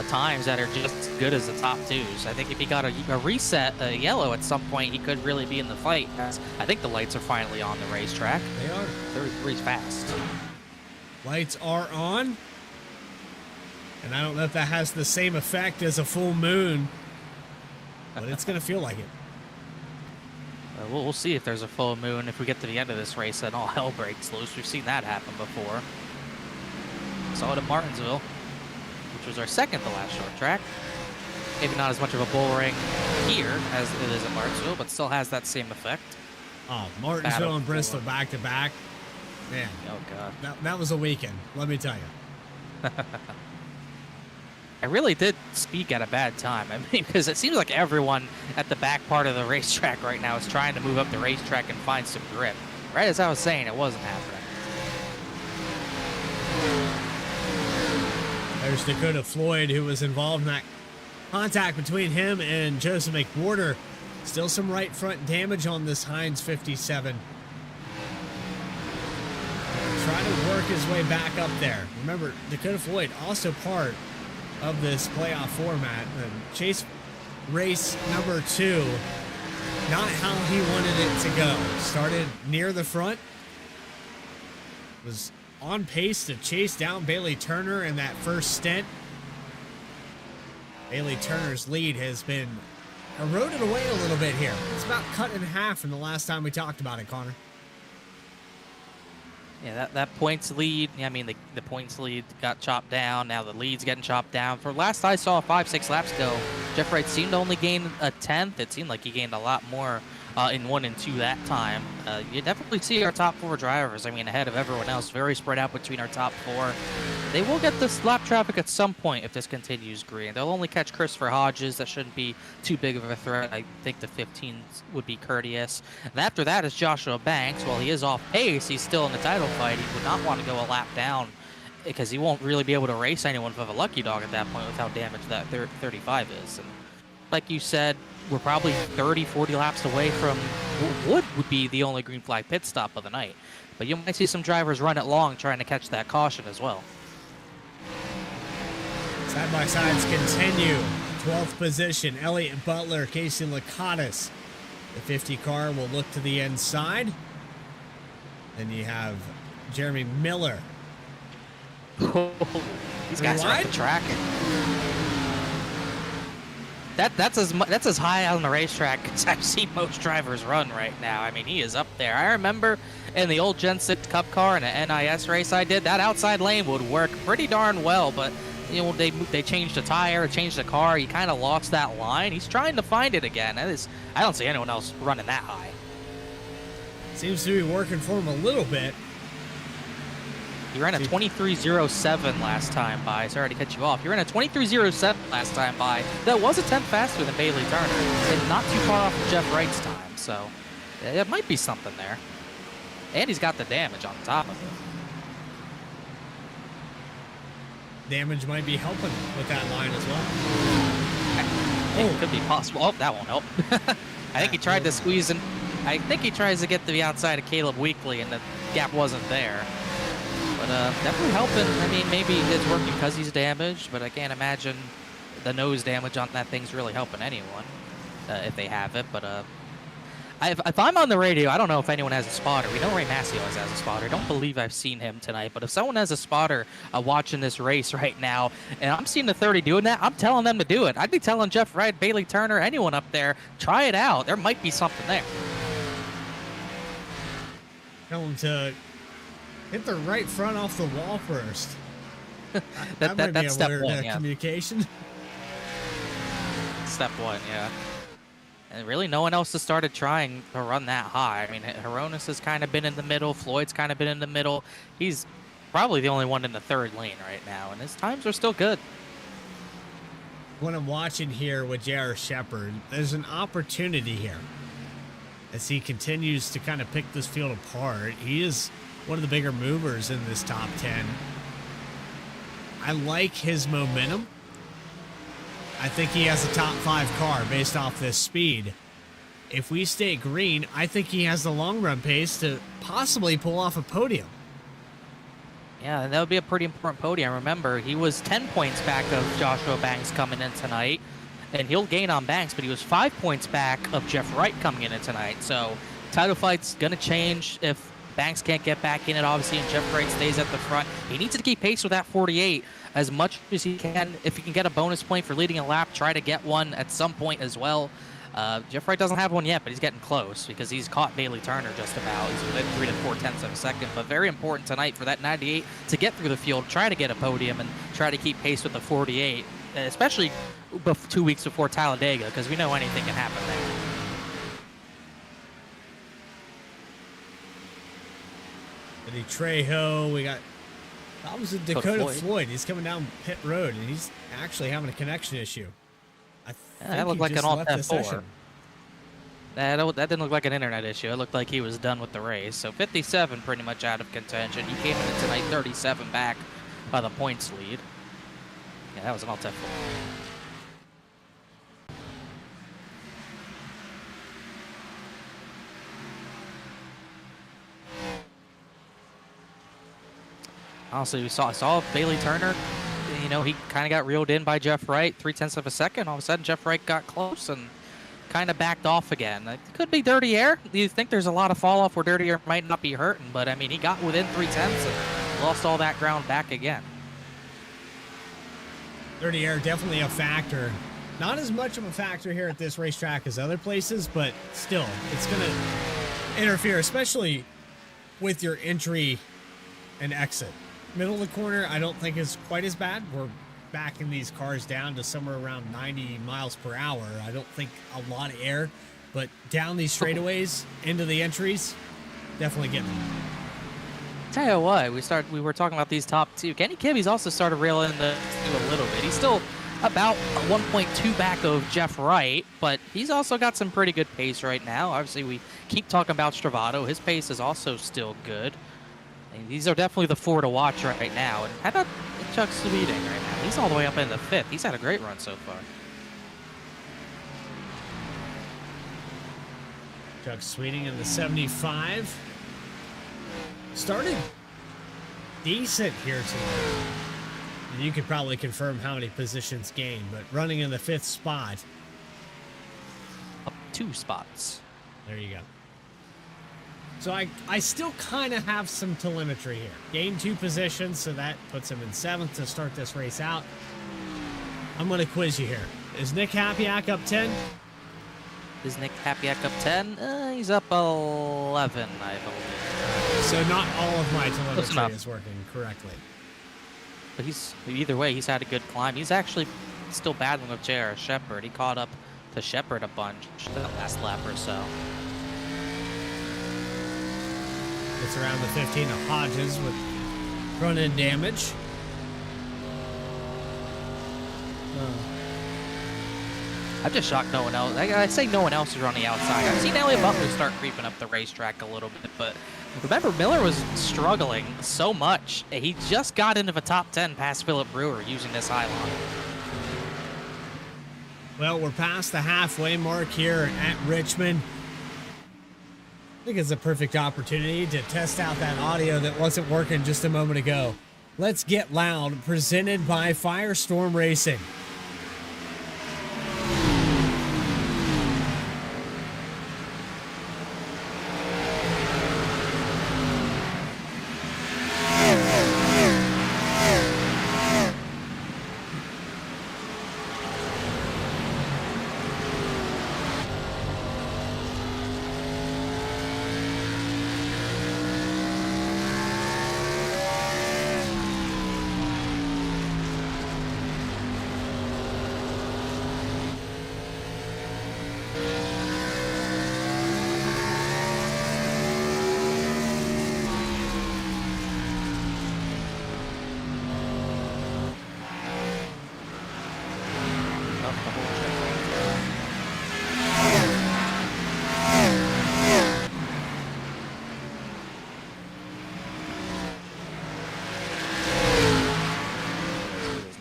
times that are just as good as the top twos. I think if he got a reset, a yellow at some point, he could really be in the fight. I think the lights are finally on the racetrack. They are. 33's fast. Lights are on. And I don't know if that has the same effect as a full moon, but it's going to feel like it. We'll see if there's a full moon. If we get to the end of this race, then all hell breaks loose. We've seen that happen before. Saw it at Martinsville, which was our second to last short track. Maybe not as much of a bull ring here as it is at Martinsville, but still has that same effect. Oh, Martinsville and Bristol back to back. Man. Oh, God. That was a weekend, let me tell you. I really did speak at a bad time. I mean, because it seems like everyone at the back part of the racetrack right now is trying to move up the racetrack and find some grip. Right as I was saying, it wasn't happening. There's Dakota Floyd, who was involved in that contact between him and Joseph McWhorter. Still some right front damage on this Heinz 57. Trying to work his way back up there. Remember, Dakota Floyd also part of this playoff format. Chase race number 2, not how he wanted it to go. Started near the front, was on pace to chase down Bailey Turner in that first stint. Bailey Turner's lead has been eroded away a little bit here. It's about cut in half from the last time we talked about it, Connor. Yeah, that points lead, I mean, the points lead got chopped down. Now the lead's getting chopped down. For last I saw 5-6 laps ago, Jeff Wright seemed to only gain a 10th. It seemed like he gained a lot more in 1 and 2 that time. You definitely see our top 4 drivers, I mean, ahead of everyone else, very spread out between our top 4. They will get this lap traffic at some point if this continues green. They'll only catch Christopher Hodges. That shouldn't be too big of a threat. I think the 15s would be courteous. And after that is Joshua Banks. While he is off pace, he's still in the title fight. He would not want to go a lap down because he won't really be able to race anyone with a lucky dog at that point with how damaged that 35 is. And like you said, we're probably 30, 40 laps away from what would be the only green flag pit stop of the night. But you might see some drivers run it long trying to catch that caution as well. Side-by-sides continue. 12th position, Elliott Butler, Casey Lakatos. The 50 car will look to the inside. Then you have Jeremy Miller. These guys are at the track. That's as high on the racetrack as I've seen most drivers run right now. I mean, he is up there. I remember in the old Gen 6 Cup car in an NIS race I did, that outside lane would work pretty darn well, but you know, they changed the tire, changed the car. He kind of lost that line. He's trying to find it again. I don't see anyone else running that high. Seems to be working for him a little bit. He ran a 23.07 last time by. Sorry to cut you off. You ran a 23.07 last time by. That was a 10th faster than Bailey Turner, and not too far off of Jeff Wright's time. So it might be something there. And he's got the damage on top of it. Damage might be helping with that line as well. It could be possible. Oh, that won't help. I think he tried to squeeze in. I think he tries to get to the outside of Caleb Weekly, and the gap wasn't there. But definitely helping. I mean, maybe it's working because he's damaged, but I can't imagine the nose damage on that thing's really helping anyone if they have it. But if I'm on the radio, I don't know if anyone has a spotter. We know Ray Massey always has a spotter. I don't believe I've seen him tonight. But if someone has a spotter watching this race right now, and I'm seeing the 30 doing that, I'm telling them to do it. I'd be telling Jeff Wright, Bailey Turner, anyone up there, try it out. There might be something there. Tell them to hit the right front off the wall first. that might be that's a step weird one, yeah. communication. Step one, yeah. And really no one else has started trying to run that high. I mean, Hronis has kind of been in the middle. Floyd's kind of been in the middle. He's probably the only one in the third lane right now, and his times are still good. When I'm watching here with J.R. Shepard, there's an opportunity here. As he continues to kind of pick this field apart, he is one of the bigger movers in this top 10. I like his momentum. I think he has a top 5 car based off this speed. If we stay green, I think he has the long run pace to possibly pull off a podium. Yeah, that would be a pretty important podium. Remember, he was 10 points back of Joshua Banks coming in tonight. And he'll gain on Banks, but he was 5 points back of Jeff Wright coming in tonight. So title fight's going to change if Banks can't get back in it, obviously, and Jeff Wright stays at the front. He needs to keep pace with that 48 as much as he can. If he can get a bonus point for leading a lap, try to get one at some point as well. Jeff Wright doesn't have one yet, but he's getting close because he's caught Bailey Turner just about. He's within 3 to 4 tenths of a second, but very important tonight for that 98 to get through the field, try to get a podium, and try to keep pace with the 48, especially 2 weeks before Talladega, because we know anything can happen there. Eddie Trejo, we got problems with Dakota Floyd. He's coming down pit road, and he's actually having a connection issue. That looked like an alt F4. That didn't look like an internet issue. It looked like he was done with the race. So 57 pretty much out of contention. He came in tonight 37 back by the points lead. Yeah, that was an alt F4. Honestly, we saw Bailey Turner. You know, he kind of got reeled in by Jeff Wright, 0.3 of a second. All of a sudden, Jeff Wright got close and kind of backed off again. It could be dirty air. You think there's a lot of fall off where dirty air might not be hurting, but I mean, he got within 0.3 and lost all that ground back again. Dirty air definitely a factor. Not as much of a factor here at this racetrack as other places, but still, it's going to interfere, especially with your entry and exit. Middle of the corner, I don't think is quite as bad. We're backing these cars down to somewhere around 90 miles per hour. I don't think a lot of air, but down these straightaways into the entries, definitely getting them. Tell you what, we were talking about these top two. Kenny Kibbe's also started reeling into a little bit. He's still about 1.2 back of Jeff Wright, but he's also got some pretty good pace right now. Obviously, we keep talking about Stravato. His pace is also still good. And these are definitely the 4 to watch right now. And how about Chuck Sweeting right now? He's all the way up in the 5th. He's had a great run so far. Chuck Sweeting in the 75. Started decent here tonight. You could probably confirm how many positions gained, but running in the 5th spot. Up 2 spots. There you go. So I still kind of have some telemetry here. Gained 2 positions, so that puts him in 7th to start this race out. I'm going to quiz you here. Is Nick Hapiak up 10? Is Nick Hapiak up 10? He's up 11, I believe. So not all of my telemetry is working correctly. But either way, he's had a good climb. He's actually still battling with J.R. Shepard. He caught up to Shepard a bunch the last lap or so. It's around the 15 of Hodges with front end damage. I'm just shocked no one else. I'd say no one else is on the outside. I've seen Elliott Butler start creeping up the racetrack a little bit, but remember, Miller was struggling so much. He just got into the top 10 past Philip Brewer using this high line. Well, we're past the halfway mark here at Richmond. I think it's a perfect opportunity to test out that audio that wasn't working just a moment ago. Let's Get Loud, presented by FireStorm Racing.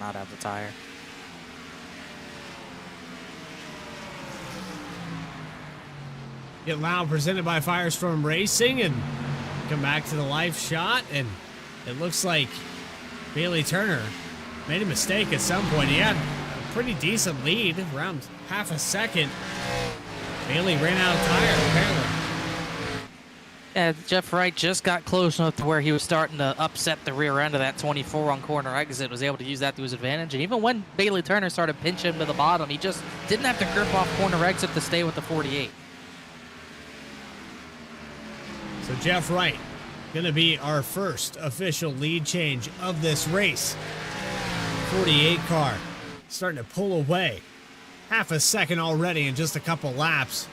Not have the tire. Get Loud, presented by FireStorm Racing, and come back to the live shot, and it looks like Bailey Turner made a mistake at some point. He had a pretty decent lead, around half a second. Bailey ran out of tire, apparently. Yeah, Jeff Wright just got close enough to where he was starting to upset the rear end of that 24 on corner exit, was able to use that to his advantage. And even when Bailey Turner started pinching him to the bottom, he just didn't have to grip off corner exit to stay with the 48. So Jeff Wright, going to be our first official lead change of this race. 48 car starting to pull away. Half a second already in just a couple laps.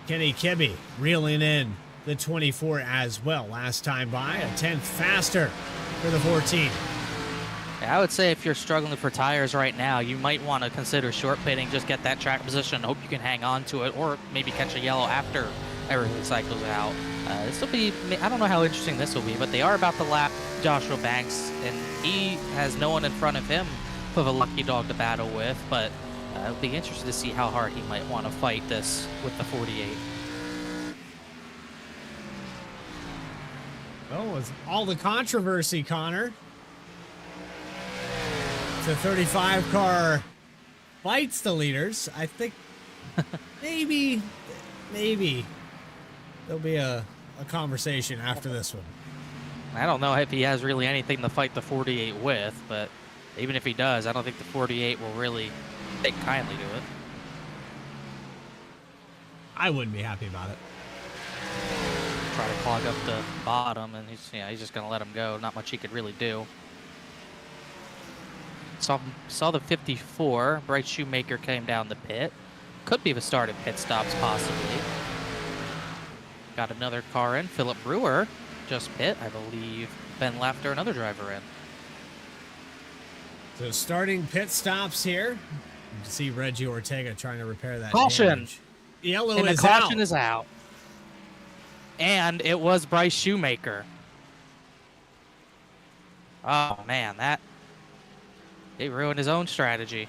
Kenny Kibbe reeling in the 24 as well. Last time by, a 10th faster for the 14. Yeah, I would say if you're struggling for tires right now, you might want to consider short pitting, just get that track position and hope you can hang on to it, or maybe catch a yellow after everything cycles out. This will be, I don't know how interesting this will be, but they are about to lap Joshua Banks, and he has no one in front of him of a lucky dog to battle with, but it'll be interesting to see how hard he might want to fight this with the 48. Oh, it's all the controversy, Connor. The 35 car fights the leaders. I think maybe there'll be a conversation after this one. I don't know if he has really anything to fight the 48 with, but even if he does, I don't think the 48 will really take kindly to it. I wouldn't be happy about it. Try to clog up the bottom, and he's just going to let him go. Not much he could really do. Saw the 54. Bryce Shoemaker came down the pit. Could be the start of pit stops, possibly. Got another car in. Philip Brewer just pit. I believe Ben Lafter, another driver in. So starting pit stops here. You can see Reggie Ortega trying to repair that Caution. damage. Yellow And is the caution out. is out. And it was Bryce Shoemaker. Oh, man, he ruined his own strategy.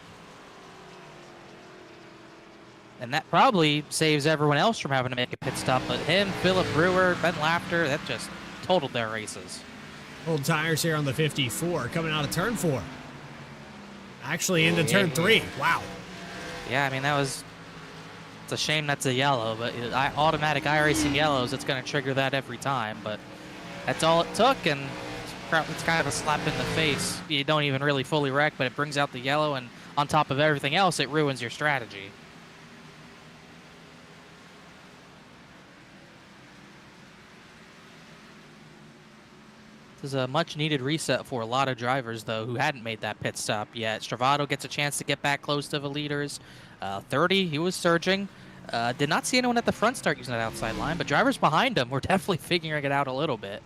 And that probably saves everyone else from having to make a pit stop. But him, Philip Brewer, Ben Lafter, that just totaled their races. Old tires here on the 54 coming out of turn 4. Actually into turn 3. Wow. Yeah, I mean, it's a shame that's a yellow, but automatic iRacing yellows, it's going to trigger that every time. But that's all it took, and it's kind of a slap in the face. You don't even really fully wreck, but it brings out the yellow, and on top of everything else, it ruins your strategy. This is a much-needed reset for a lot of drivers, though, who hadn't made that pit stop yet. Stravato gets a chance to get back close to the leaders. 30, he was surging. Did not see anyone at the front start using that outside line, but drivers behind him were definitely figuring it out a little bit.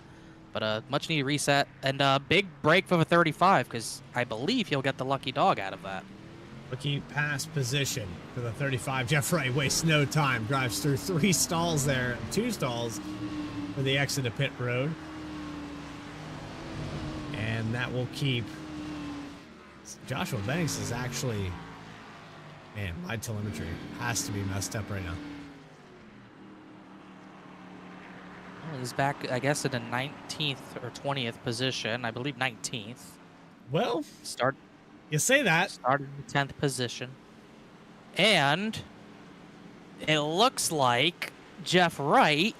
But a much-needed reset, and a big break for the 35, because I believe he'll get the lucky dog out of that. Lucky pass position for the 35. Jeff Wright wastes no time. Drives through 3 stalls there, 2 stalls for the exit to pit road. And that will keep Joshua Banks is actually, man, my telemetry has to be messed up right now. Well, he's back, I guess, in the 19th or 20th position. I believe 19th. Well, Start. you say that. Started in 10th position. And it looks like Jeff Wright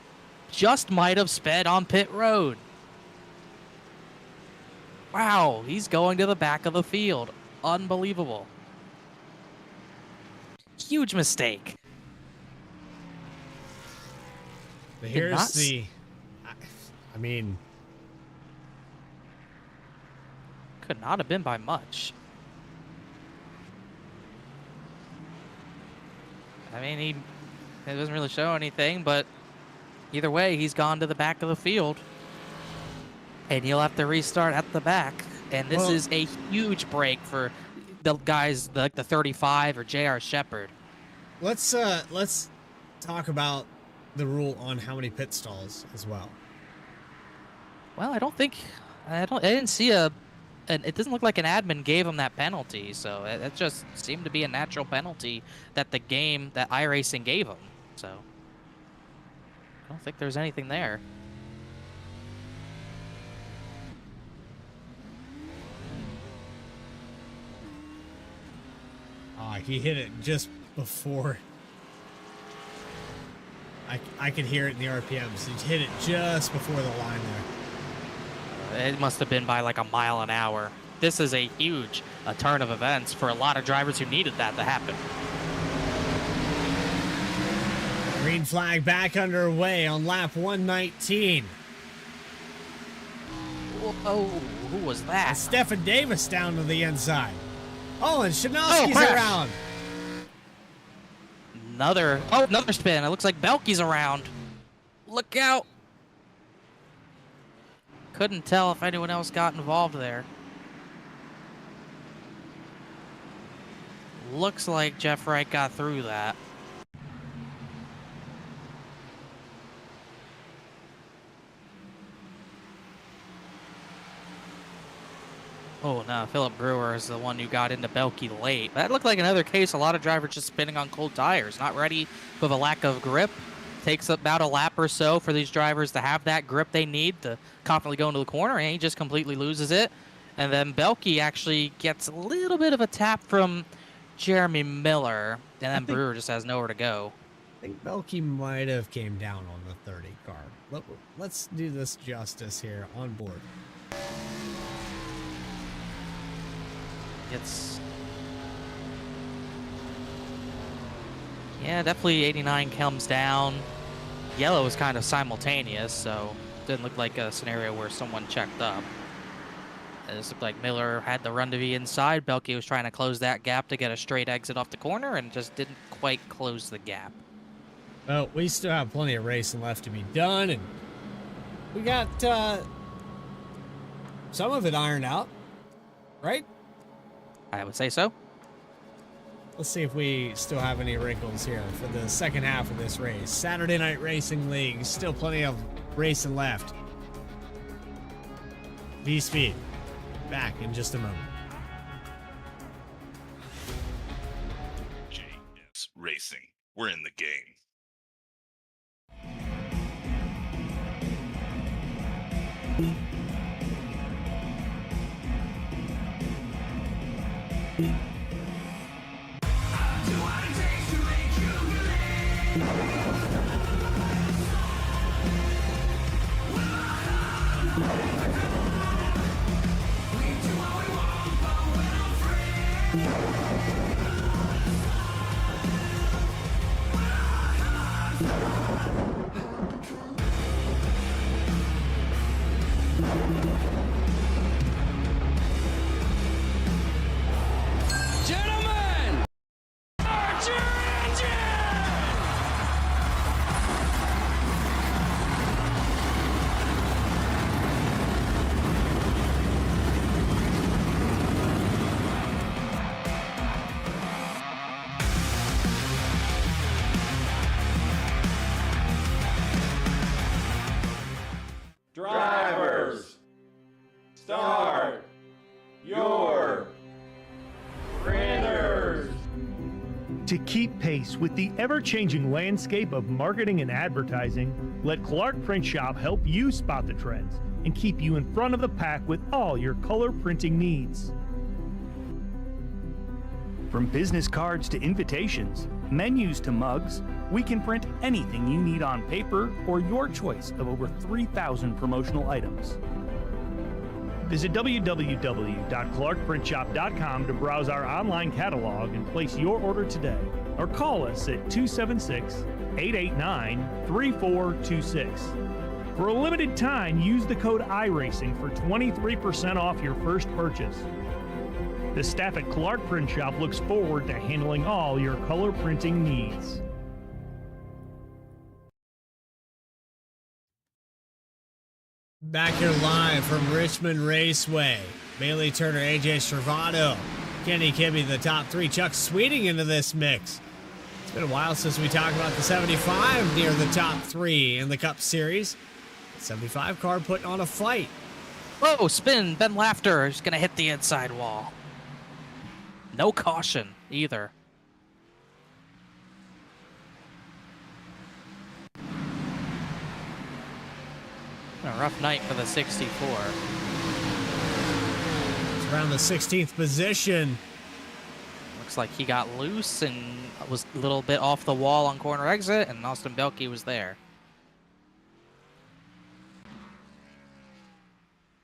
just might have sped on pit road. Wow, he's going to the back of the field. Unbelievable. Huge mistake. But Did not here's the... I mean... Could not have been by much. I mean, it doesn't really show anything, but either way, he's gone to the back of the field. And he'll have to restart at the back. And this is a huge break for the guys like the 35 or J.R. Shepard. Let's talk about the rule on how many pit stalls as well. Well, I didn't see and it doesn't look like an admin gave him that penalty, so it just seemed to be a natural penalty that that iRacing gave him. So I don't think there's anything there. He hit it just before. I could hear it in the RPMs. He hit it just before the line there. It must have been by like a mile an hour. This is a huge turn of events for a lot of drivers who needed that to happen. Green flag back underway on lap 119. Oh, who was that? And Stefan Davis down to the inside. Oh, and Shanowski's around. Another spin. It looks like Belky's around. Look out. Couldn't tell if anyone else got involved there. Looks like Jeff Wright got through that. Oh no, Philip Brewer is the one who got into Belky late. That looked like another case, a lot of drivers just spinning on cold tires, not ready with a lack of grip. Takes about a lap or so for these drivers to have that grip they need to confidently go into the corner, and he just completely loses it. And then Belky actually gets a little bit of a tap from Jeremy Miller, and then Brewer just has nowhere to go. I think Belky might have came down on the 30 car. Let's do this justice here on board. Yeah, definitely 89 comes down. Yellow is kind of simultaneous, so didn't look like a scenario where someone checked up. It just looked like Miller had the run to the inside. Belky was trying to close that gap to get a straight exit off the corner and just didn't quite close the gap. Well, we still have plenty of racing left to be done, and we got some of it ironed out, right? I would say so. Let's see if we still have any wrinkles here for the second half of this race. Saturday Night Racing League, still plenty of racing left. VSPEED, back in just a moment. JS Racing, we're in the game. Gentlemen, start your engine! Drivers, start your printers. To keep pace with the ever-changing landscape of marketing and advertising, Let Clark Print Shop help you spot the trends and keep you in front of the pack with all your color printing needs. From business cards to invitations, menus to mugs, we can print anything you need on paper or your choice of over 3,000 promotional items. Visit www.clarkprintshop.com to browse our online catalog and place your order today, or call us at 276-889-3426. For a limited time, use the code iRacing for 23% off your first purchase. The staff at Clark Print Shop looks forward to handling all your color printing needs. Back here live from Richmond Raceway. Bailey Turner, AJ Stravado, Kenny Kibbe, the top three. Chuck Sweeting into this mix. It's been a while since we talked about the 75 near the top three in the Cup Series. 75 car putting on a fight. Whoa, spin. Ben Laughter is going to hit the inside wall. No caution either. A rough night for the 64. It's around the 16th position. Looks like he got loose and was a little bit off the wall on corner exit, and Austin Belke was there.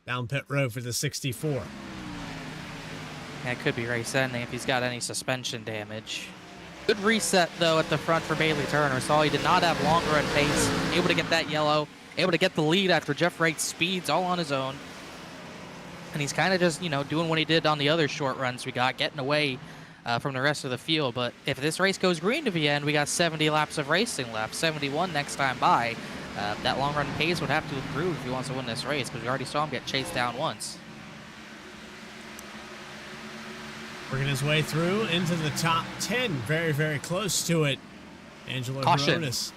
Down pit road for the 64. That could be race ending if he's got any suspension damage. Good reset, though, at the front for Bailey Turner. Saw he did not have long run pace. Able to get that yellow. Able to get the lead after Jeff Wright speeds all on his own. And he's kind of just, you know, doing what he did on the other short runs we got, getting away from the rest of the field. But if this race goes green to the end, we got 70 laps of racing left, 71 next time by. That long run pace would have to improve if he wants to win this race, because we already saw him get chased down once. Working his way through into the top 10. Very, very close to it. Angelo Caution. Gronis.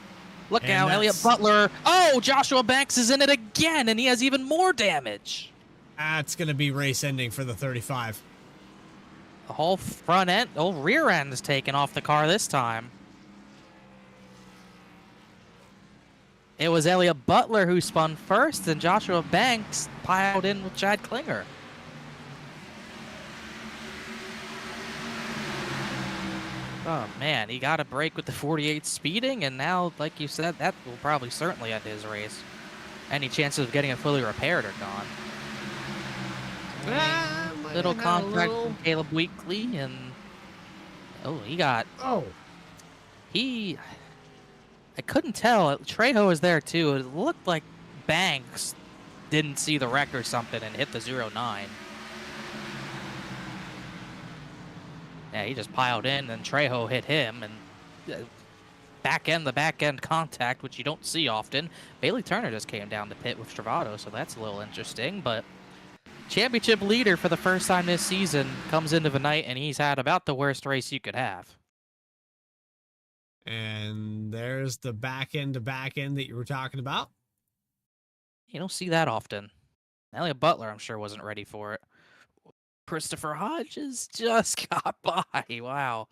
Look And out, Elliott Butler. Oh, Joshua Banks is in it again, and he has even more damage. That's going to be race ending for the 35. The whole front end, the whole rear end is taken off the car this time. It was Elliott Butler who spun first, and Joshua Banks piled in with Chad Klinger. Oh, man, he got a break with the 48 speeding, and now, like you said, that will probably certainly end his race. Any chances of getting it fully repaired are gone. Little contract from Caleb Weekly, and... Oh, he got... Oh. I couldn't tell. Trejo was there, too. It looked like Banks didn't see the wreck or something and hit the 0-9. Yeah, he just piled in, and Trejo hit him, and the back end contact, which you don't see often. Bailey Turner just came down the pit with Stravado, so that's a little interesting. But championship leader for the first time this season comes into the night, and he's had about the worst race you could have. And there's the back end to back end that you were talking about. You don't see that often. Elliott Butler, I'm sure, wasn't ready for it. Christopher Hodges just got by. Wow.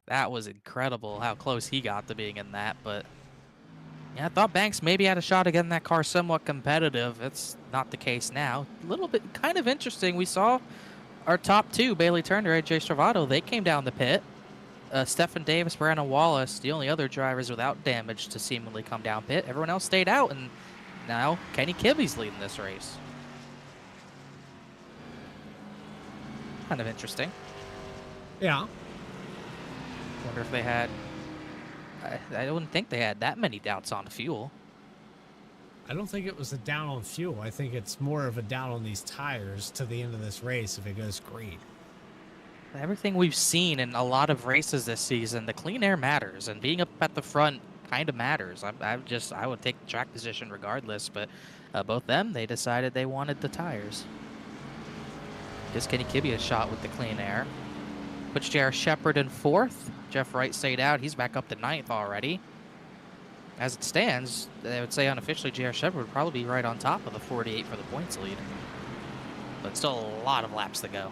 That was incredible how close he got to being in that. But yeah, I thought Banks maybe had a shot of getting that car somewhat competitive. It's not the case now. A little bit kind of interesting. We saw our top two, Bailey Turner, AJ Stravado, they came down the pit. Stephen Davis, Brandon Wallace, the only other drivers without damage to seemingly come down pit. Everyone else stayed out, and now Kenny Kibbe's leading this race. Kind of interesting. Yeah. Wonder if they had... I wouldn't think they had that many doubts on fuel. I don't think it was a down on fuel. I think it's more of a down on these tires to the end of this race if it goes green. Everything we've seen in a lot of races this season, the clean air matters, and being up at the front kind of matters. I would take the track position regardless, but both them, they decided they wanted the tires. Gives Kenny Kibbe a shot with the clean air. Puts J.R. Shepard in 4th. Jeff Wright stayed out. He's back up to 9th already. As it stands, I would say unofficially J.R. Shepard would probably be right on top of the 48 for the points lead. But still a lot of laps to go.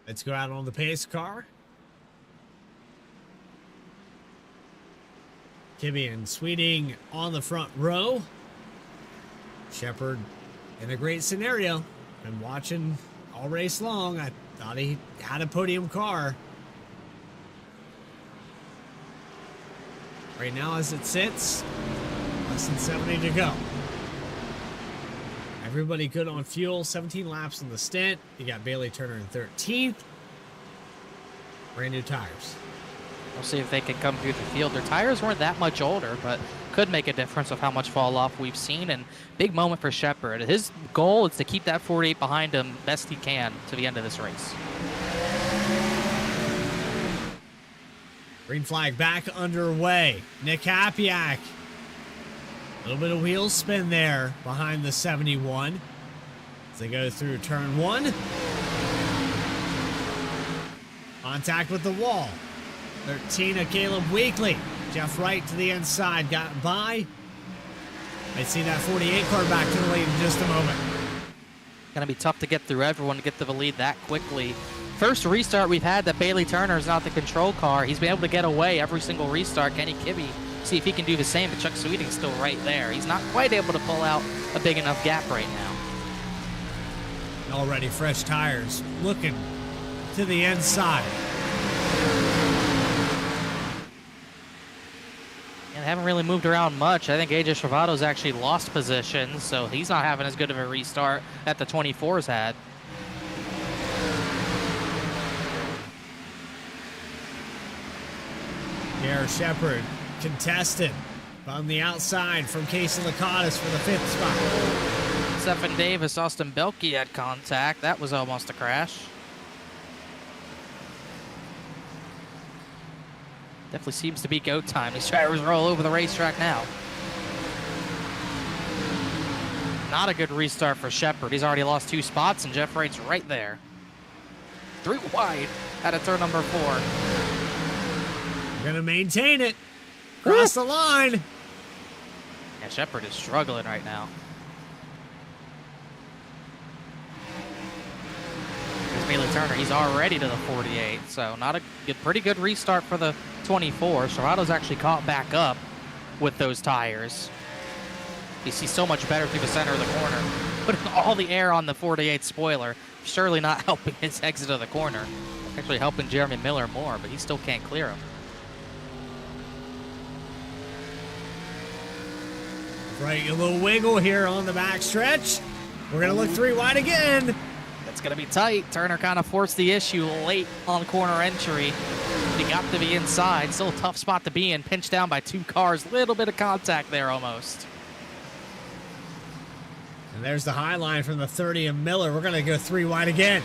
Let's go out on the pace car. Kibbe and Sweeting on the front row. Shepard in a great scenario. Been watching all race long. I thought he had a podium car. Right now as it sits, less than 70 to go. Everybody good on fuel, 17 laps in the stint. You got Bailey Turner in 13th. Brand new tires. We'll see if they can come through the field. Their tires weren't that much older, but could make a difference with how much fall off we've seen. And big moment for Shepard. His goal is to keep that 48 behind him best he can to the end of this race. Green flag back underway. Nick Hapiak. A little bit of wheel spin there behind the 71 as they go through turn 1. Contact with the wall. 13 of Caleb Weekly. Jeff Wright to the inside, got by. Might see that 48 car back to the lead in just a moment. Gonna be tough to get through everyone to get to the lead that quickly. First restart we've had that Bailey Turner is not the control car. He's been able to get away every single restart. Kenny Kibbe, see if he can do the same, but Chuck Sweeting's still right there. He's not quite able to pull out a big enough gap right now. Already fresh tires, looking to the inside. And they haven't really moved around much. I think AJ Travado's actually lost position, so he's not having as good of a restart that the 24s had. Garrett Shepard contested on the outside from Casey Lakatos for the 5th spot. Stephen Davis, Austin Belke had contact. That was almost a crash. Definitely seems to be go time. These drivers are all over the racetrack now. Not a good restart for Shepard. He's already lost 2 spots, and Jeff Wright's right there. 3 wide out of turn number 4. Gonna maintain it. Cross the line. Yeah, Shepard is struggling right now. Here's Bailey Turner. He's already to the 48, so not a good, pretty good restart for the 24. Serrato's actually caught back up with those tires. You see so much better through the center of the corner. Putting all the air on the 48 spoiler. Surely not helping his exit of the corner. Actually helping Jeremy Miller more, but he still can't clear him. Right, a little wiggle here on the back stretch. We're going to look 3 wide again. That's going to be tight. Turner kind of forced the issue late on corner entry. He got to the inside. Still a tough spot to be in. Pinched down by 2 cars. Little bit of contact there almost. And there's the high line from the 30 of Miller. We're going to go 3 wide again.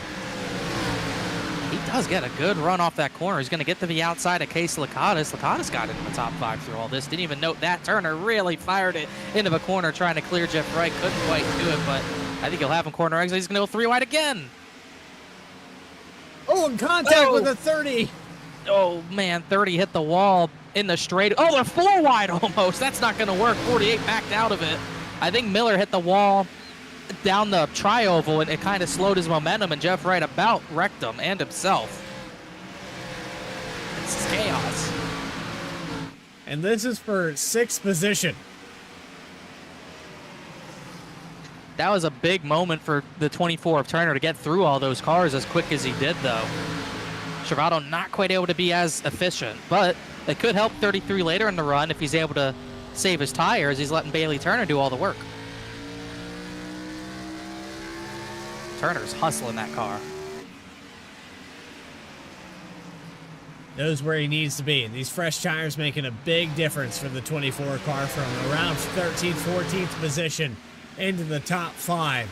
He does get a good run off that corner. He's going to get to the outside of Case Lakatos. Lakatos got into the top 5 through all this. Didn't even note that. Turner really fired it into the corner trying to clear Jeff Wright. Couldn't quite do it, but I think he'll have him corner exit. He's going to go 3 wide again. Oh, and contact with the 30. Oh, man. 30 hit the wall in the straight. Oh, they're 4 wide almost. That's not going to work. 48 backed out of it. I think Miller hit the wall down the tri-oval, and it kind of slowed his momentum, and Jeff Wright about wrecked him and himself. This is chaos. And this is for 6th position. That was a big moment for the 24 of Turner to get through all those cars as quick as he did, though. Travado not quite able to be as efficient, but it could help 33 later in the run if he's able to save his tires. He's letting Bailey Turner do all the work. Turner's hustling that car. Knows where he needs to be. And these fresh tires making a big difference for the 24 car from around 13th, 14th position into the top 5.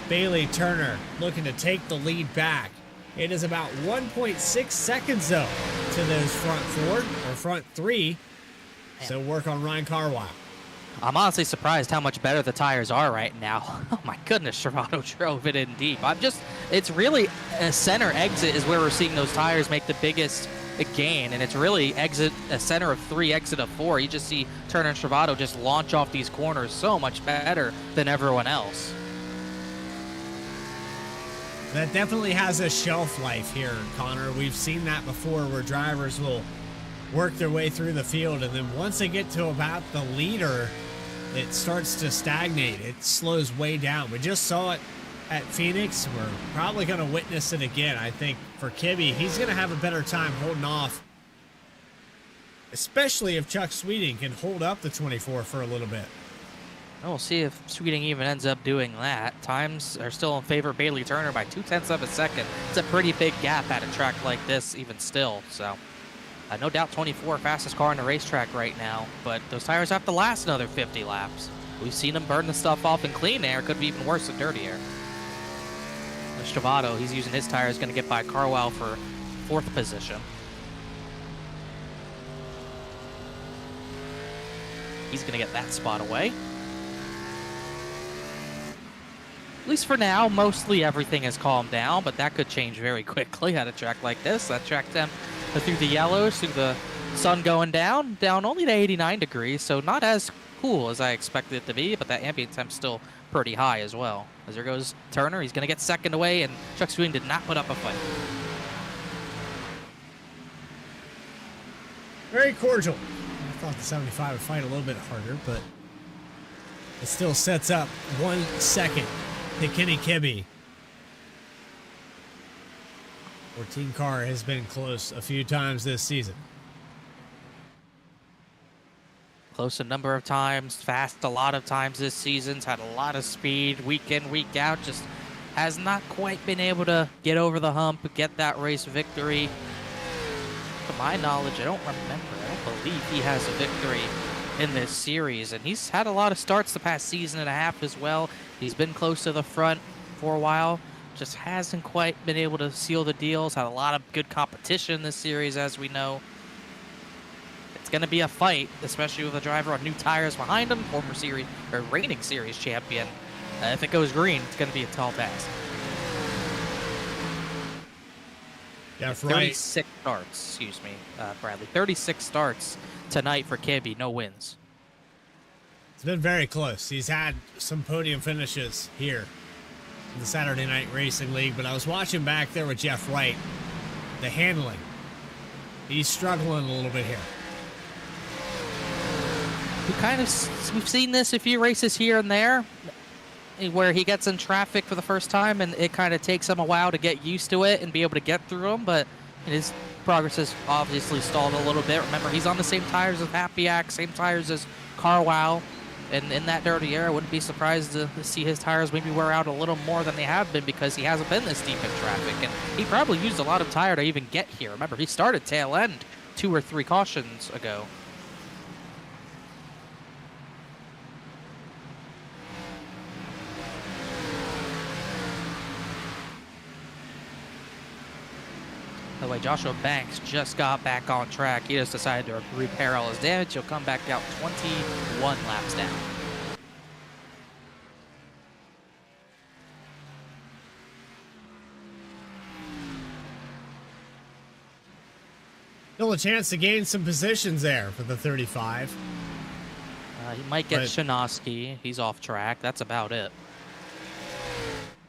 Bailey Turner looking to take the lead back. It is about 1.6 seconds, though, to those front 4 or front 3. So work on Ryan Carwile. I'm honestly surprised how much better the tires are right now. Oh my goodness, Travado drove it in deep. It's really a center exit is where we're seeing those tires make the biggest gain, and it's really a center of 3, exit of 4. You just see Turner and Travado just launch off these corners so much better than everyone else. That definitely has a shelf life here, Connor. We've seen that before where drivers will work their way through the field, and then once they get to about the leader, it starts to stagnate. It slows way down. We just saw it at Phoenix. We're probably going to witness it again. I think for Kibbe, he's going to have a better time holding off, especially if Chuck Sweeting can hold up the 24 for a little bit. We'll see if Sweeting even ends up doing that. Times are still in favor of Bailey Turner by 0.2 of a second. It's a pretty big gap at a track like this, even still. So, no doubt 24 fastest car on the racetrack right now, but those tires have to last another 50 laps. We've seen them burn the stuff off in clean air. Could be even worse in dirty air. Stravato, he's using his tires, going to get by Carwell for 4th position. He's going to get that spot away. At least for now, mostly everything has calmed down, but that could change very quickly at a track like this. That track temp through the yellows, through the sun going down only to 89 degrees, so not as cool as I expected it to be, but that ambient temp's still pretty high as well. As there goes Turner, he's going to get second away, and Chuck Sweeting did not put up a fight. Very cordial. I thought the 75 would fight a little bit harder, but it still sets up 1 second to Kenny Kibbe. 14 car has been close a few times this season. Close a number of times, fast a lot of times this season's had a lot of speed week in, week out. Just has not quite been able to get over the hump, get that race victory. To my knowledge, I don't believe he has a victory in this series, and he's had a lot of starts the past season and a half as well. He's been close to the front for a while, just hasn't quite been able to seal the deals. Had a lot of good competition in this series, as we know. It's going to be a fight, especially with a driver on new tires behind him, former series or reigning series champion. If it goes green, it's going to be a tall task. Yeah, 36 starts, excuse me, Bradley. 36 starts tonight for Kibbe, no wins. It's been very close. He's had some podium finishes here in the Saturday Night Racing League, but I was watching back there with Jeff Wright. The handling, he's struggling a little bit here. We've seen this a few races here and there where he gets in traffic for the first time and it kind of takes him a while to get used to it and be able to get through them, but his progress has obviously stalled a little bit. Remember, he's on the same tires as Happy-Ack, same tires as Carwow, and in that dirty air, I wouldn't be surprised to see his tires maybe wear out a little more than they have been because he hasn't been this deep in traffic, and he probably used a lot of tire to even get here. Remember, he started tail end 2 or 3 cautions ago. By the way, Joshua Banks just got back on track. He just decided to repair all his damage. He'll come back out 21 laps down. Still a chance to gain some positions there for the 35. He might get Shinosky. He's off track. That's about it.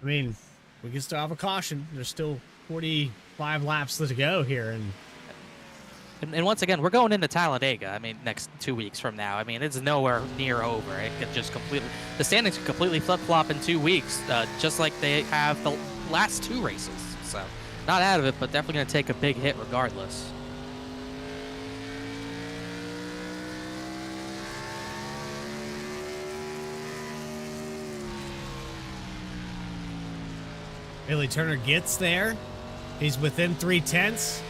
I mean, we can still have a caution. There's still 45 laps to go here, and once again, we're going into Talladega. I mean, next 2 weeks from now. I mean, it's nowhere near over. It could just the standings could completely flip-flop in 2 weeks, just like they have the last 2 races. So, not out of it, but definitely going to take a big hit regardless. Bailey Turner gets there. He's within 0.3. This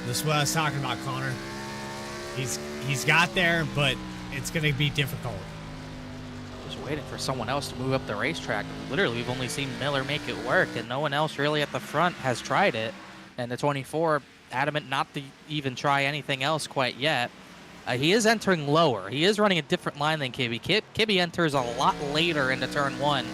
is what I was talking about, Connor. He's got there, but it's going to be difficult. Just waiting for someone else to move up the racetrack. Literally, we've only seen Miller make it work, and no one else really at the front has tried it. And the 24, adamant not to even try anything else quite yet. He is entering lower. He is running a different line than Kibbe. Kibbe enters a lot later into turn 1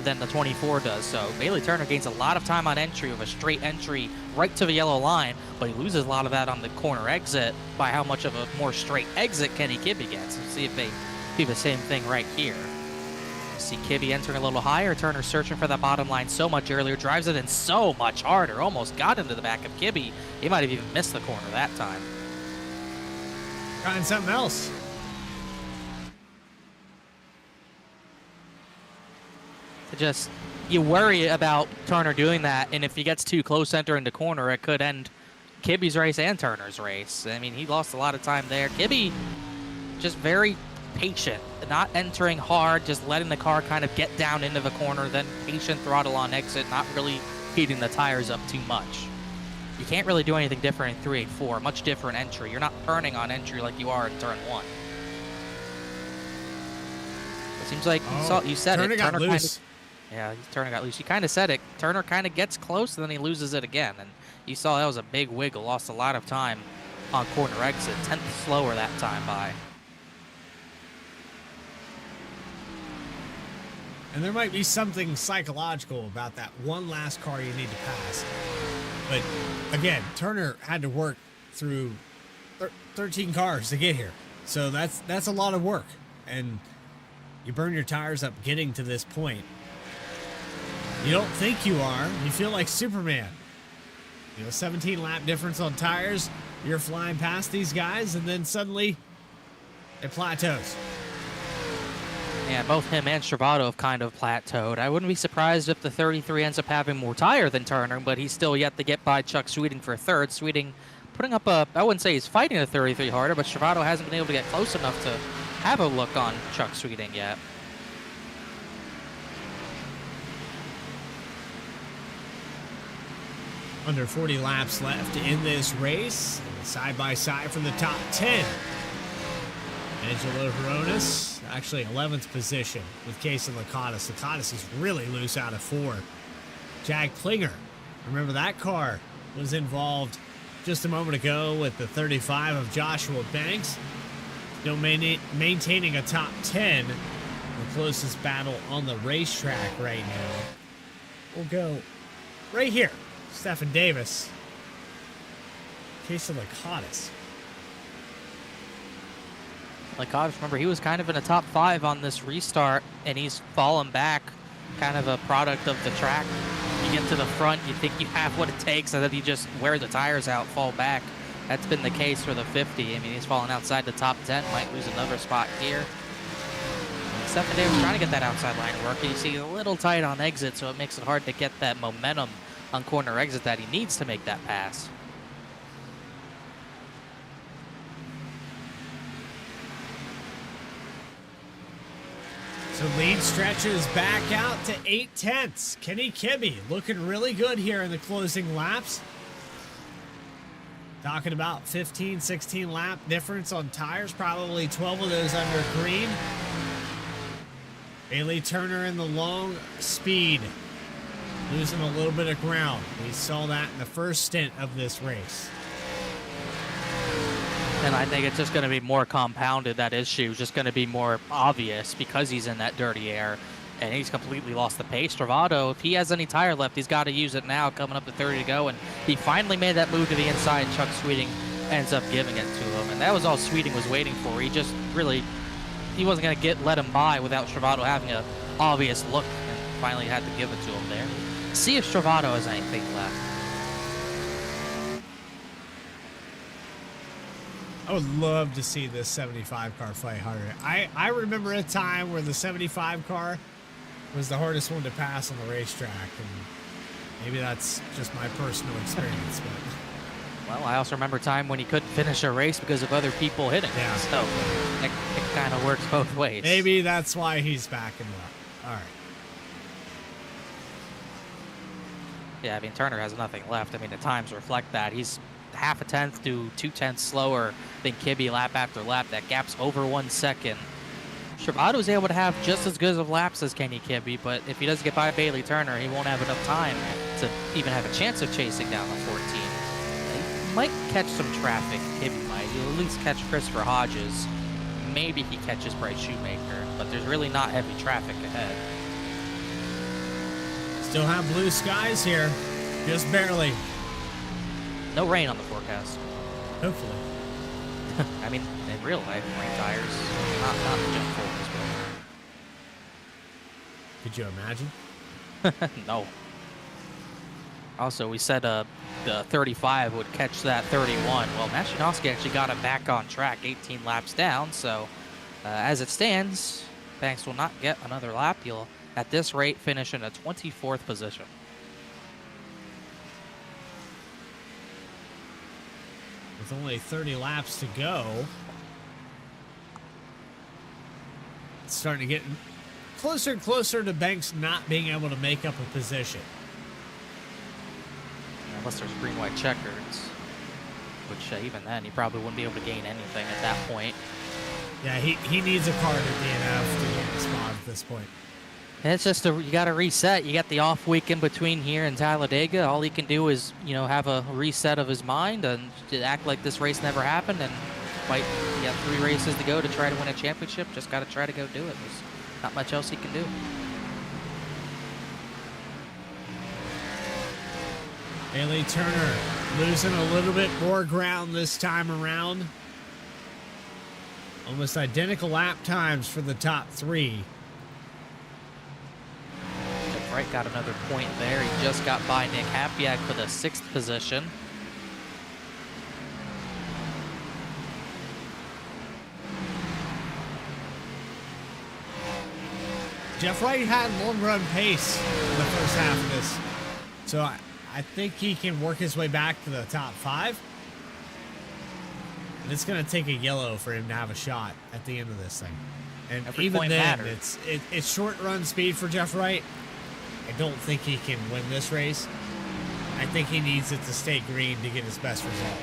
than the 24 does. So Bailey Turner gains a lot of time on entry with a straight entry right to the yellow line, but he loses a lot of that on the corner exit by how much of a more straight exit Kenny Kibbe gets. Let's see if they do the same thing right here. See Kibby entering a little higher. Turner searching for that bottom line so much earlier. Drives it in so much harder. Almost got into the back of Kibby. He might have even missed the corner that time. Trying something else. Just, you worry about Turner doing that, and if he gets too close entering the corner, it could end Kibby's race and Turner's race. I mean, he lost a lot of time there. Kibby just very patient, not entering hard, just letting the car kind of get down into the corner, then patient throttle on exit, not really heating the tires up too much. You can't really do anything different in 384. Much different entry. You're not turning on entry like you are in turn 1. It seems like you said Turner it. got Turner loose. Yeah, Turner got loose. You kind of said it. Turner kind of gets close, and then he loses it again. And you saw that was a big wiggle. Lost a lot of time on corner exit. 10th slower that time by. And there might be something psychological about that one last car you need to pass. But again, Turner had to work through 13 cars to get here. So that's a lot of work. And you burn your tires up getting to this point. You don't think you are. You feel like Superman. 17 lap difference on tires. You're flying past these guys, and then suddenly it plateaus. Yeah, both him and Travato have kind of plateaued. I wouldn't be surprised if the 33 ends up having more tire than Turner, but he's still yet to get by Chuck Sweeting for third. Sweeting putting up I wouldn't say he's fighting the 33 harder, but Travato hasn't been able to get close enough to have a look on Chuck Sweeting yet. Under 40 laps left in this race. Side by side from the top 10. Angelo Horonis, actually 11th position with Casey Lakatos. Lakatos is really loose out of 4. Jag Klinger, remember that car was involved just a moment ago with the 35 of Joshua Banks. Still maintaining a top 10. The closest battle on the racetrack right now. We'll go right here. Stephen Davis. Casey Lakatos. Lakatos, remember, he was kind of in a top 5 on this restart, and he's fallen back, kind of a product of the track. You get to the front, you think you have what it takes, and then you just wear the tires out, fall back. That's been the case for the 50. I mean, he's fallen outside the top 10, might lose another spot here. Stephen Davis trying to get that outside line work, and you see a little tight on exit, so it makes it hard to get that momentum on corner exit that he needs to make that pass. So lead stretches back out to 8/10. Kenny Kibbe looking really good here in the closing laps. Talking about 15, 16 lap difference on tires, probably 12 of those under green. Bailey Turner in the long speed, losing a little bit of ground. We saw that in the first stint of this race. And I think it's just going to be more compounded, that issue. Just going to be more obvious because he's in that dirty air and he's completely lost the pace. Travato, if he has any tire left, he's got to use it now, coming up to 30 to go. And he finally made that move to the inside. Chuck Sweeting ends up giving it to him. And that was all Sweeting was waiting for. He just really, he wasn't going to let him by without Travato having an obvious look, and finally had to give it to him there. See if Travato has anything left. I would love to see this 75 car fight harder. I remember a time where the 75 car was the hardest one to pass on the racetrack, and maybe that's just my personal experience. But well, I also remember a time when he couldn't finish a race because of other people hitting him. Yeah. So it kind of works both ways. Maybe that's why he's backing up. All right. Yeah, I mean, Turner has nothing left. I mean, the times reflect that. He's half a tenth to 2/10 slower than Kibbe lap after lap. That gap's over 1 second. Travato is able to have just as good of laps as Kenny Kibbe, but if he doesn't get by Bailey Turner, he won't have enough time to even have a chance of chasing down the 14. He might catch some traffic. Kibbe might. He'll at least catch Christopher Hodges. Maybe he catches Bryce Shoemaker, but there's really not heavy traffic ahead. Still have blue skies here, just barely. No rain on the forecast. Hopefully. I mean, in real life, rain tires, not the jump forwards, Could you imagine? No. Also, we said the 35 would catch that 31. Well, Mashinowski actually got him back on track, 18 laps down. So, as it stands, Banks will not get another lap. He'll, at this rate, finish in a 24th position. With only 30 laps to go, it's starting to get closer and closer to Banks not being able to make up a position. Unless there's green-white checkers, which even then, he probably wouldn't be able to gain anything at that point. Yeah, he needs a car to DNF to gain a spot at this point. And it's just you got to reset. You got the off week in between here in Talladega. All he can do is, have a reset of his mind and act like this race never happened. And you got 3 races to go to try to win a championship. Just got to try to go do it. There's not much else he can do. Bailey Turner losing a little bit more ground this time around. Almost identical lap times for the top 3. Jeff Wright got another point there. He just got by Nick Hapiak for the 6th position. Jeff Wright had long run pace in the first half of this. So I think he can work his way back to the top 5. And it's going to take a yellow for him to have a shot at the end of this thing. And Every even point then, matters. it's short run speed for Jeff Wright. I don't think he can win this race. I think he needs it to stay green to get his best result.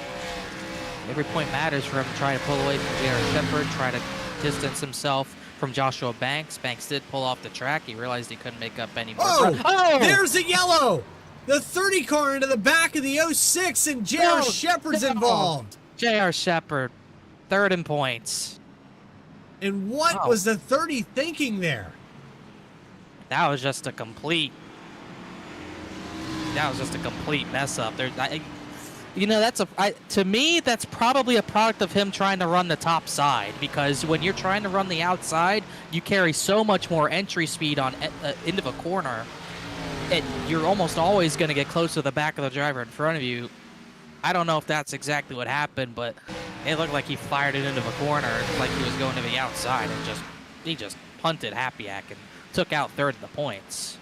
Every point matters for him to try to pull away from J.R. Shepard, try to distance himself from Joshua Banks. Banks did pull off the track. He realized he couldn't make up any more. Oh! There's a yellow! The 30 car into the back of the 06, and J.R. Shepard's involved. J.R. Shepard, 3rd in points. And what was the 30 thinking there? That was just a complete mess up. To me, that's probably a product of him trying to run the top side, because when you're trying to run the outside, you carry so much more entry speed on into a corner. You're almost always going to get close to the back of the driver in front of you. I don't know if that's exactly what happened, but it looked like he fired it into the corner like he was going to the outside, and he just punted Hapiak and took out 3rd in the points.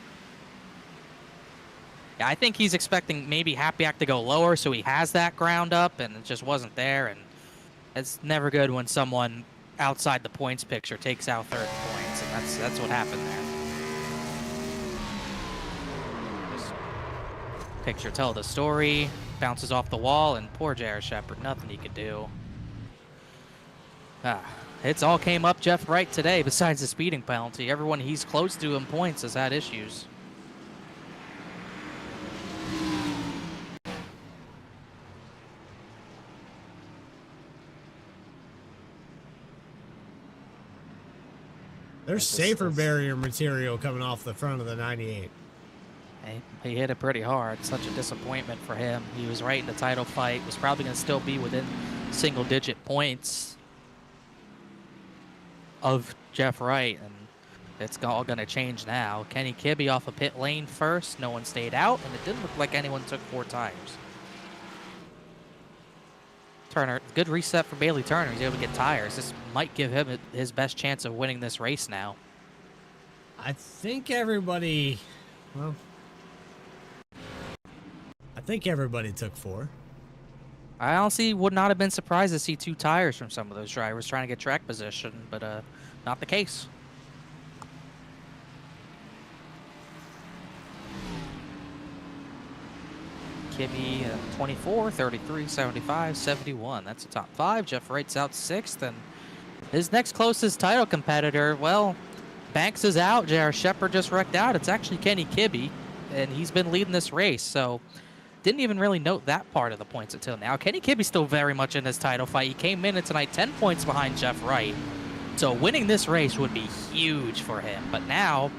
Yeah, I think he's expecting maybe Hapiak to go lower so he has that ground up, and it just wasn't there. And it's never good when someone outside the points picture takes out 3rd in points, and that's what happened there. This picture tell the story. Bounces off the wall, and poor J.R. Shepard, nothing he could do. It's all came up Jeff Wright today, besides the speeding penalty. Everyone he's close to in points has had issues. There's safer barrier material coming off the front of the 98. He hit it pretty hard. Such a disappointment for him. He was right in the title fight. Was probably going to still be within single-digit points of Jeff Wright, and it's all going to change now. Kenny Kibbe off a pit lane first. No one stayed out, and it didn't look like anyone took 4 tires. Turner, good reset for Bailey Turner. He's able to get tires. This might give him his best chance of winning this race now. I think everybody took 4. I honestly would not have been surprised to see 2 tires from some of those drivers trying to get track position, but not the case. Kibbe 24, 33, 75, 71. That's the top 5. Jeff Wright's out 6th, and his next closest title competitor, well, Banks is out. J.R. Shepard just wrecked out. It's actually Kenny Kibbe, and he's been leading this race, so didn't even really note that part of the points until now. Kenny Kibbe's still very much in this title fight. He came in tonight 10 points behind Jeff Wright, so winning this race would be huge for him. But now,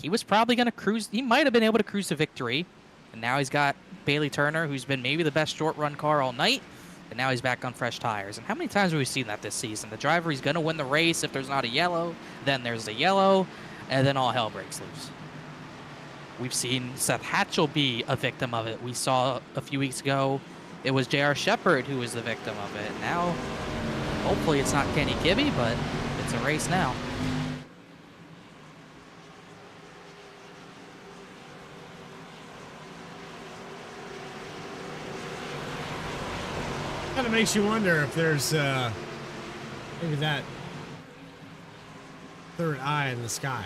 he was probably going to cruise. He might have been able to cruise to victory, and now he's got Bailey Turner, who's been maybe the best short-run car all night, and now he's back on fresh tires. And how many times have we seen that this season? The driver, he's going to win the race if there's not a yellow, then there's a yellow. and then all hell breaks loose. We've seen Seth Hatchell be a victim of it. We saw a few weeks ago it was J.R. Shepard who was the victim of it. Now, hopefully it's not Kenny Kibbe, but it's a race now. Kind of makes you wonder if there's maybe that third eye in the sky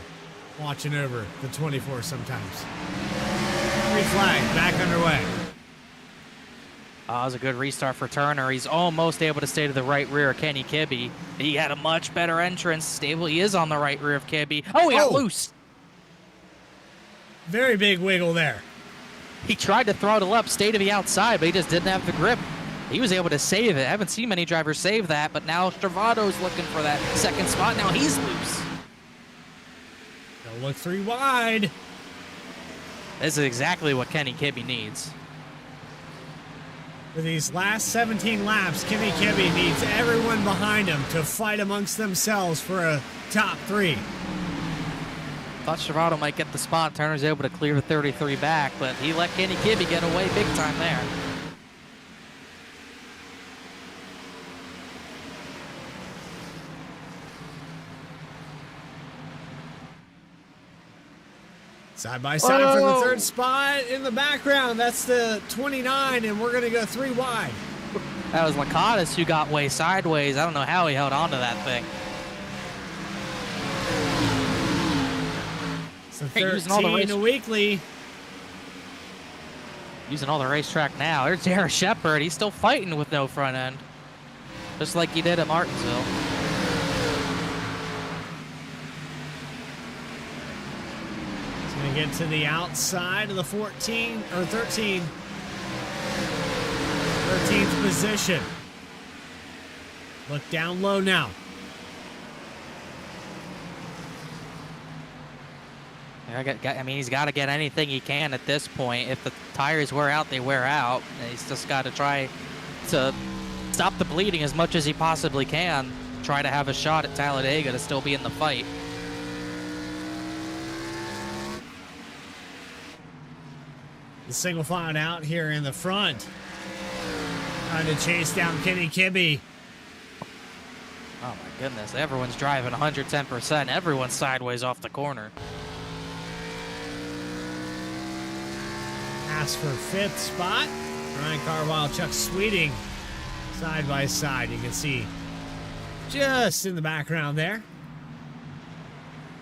watching over the 24 sometimes. Green flag, back underway. It was a good restart for Turner. He's almost able to stay to the right rear of Kenny Kibbe. He had a much better entrance. Stable, he is on the right rear of Kibbe. Oh, he got loose. Very big wiggle there. He tried to throttle up, stay to the outside, but he just didn't have the grip. He was able to save it. I haven't seen many drivers save that, but now Stravado's looking for that second spot. Now he's loose. They'll look 3 wide. This is exactly what Kenny Kibbe needs. For these last 17 laps, Kenny Kibbe needs everyone behind him to fight amongst themselves for a top 3. Thought Stravado might get the spot. Turner's able to clear the 33 back, but he let Kenny Kibbe get away big time there. Side by side for the third spot in the background. That's the 29, and we're going to go 3 wide. That was Lakatos who got way sideways. I don't know how he held on to that thing. So 13 a weekly. Using all the racetrack now. There's J.R. Shepard. He's still fighting with no front end. Just like he did at Martinsville. Gonna get to the outside of the 14 or 13. 13th position. Look down low now. I mean, he's got to get anything he can at this point. If the tires wear out, they wear out. And he's just got to try to stop the bleeding as much as he possibly can. Try to have a shot at Talladega to still be in the fight. The single file out here in the front. Trying to chase down Kenny Kibbe. Oh my goodness, everyone's driving 110%. Everyone's sideways off the corner. Pass for 5th spot. Ryan Carlisle, Chuck Sweeting, side by side. You can see just in the background there.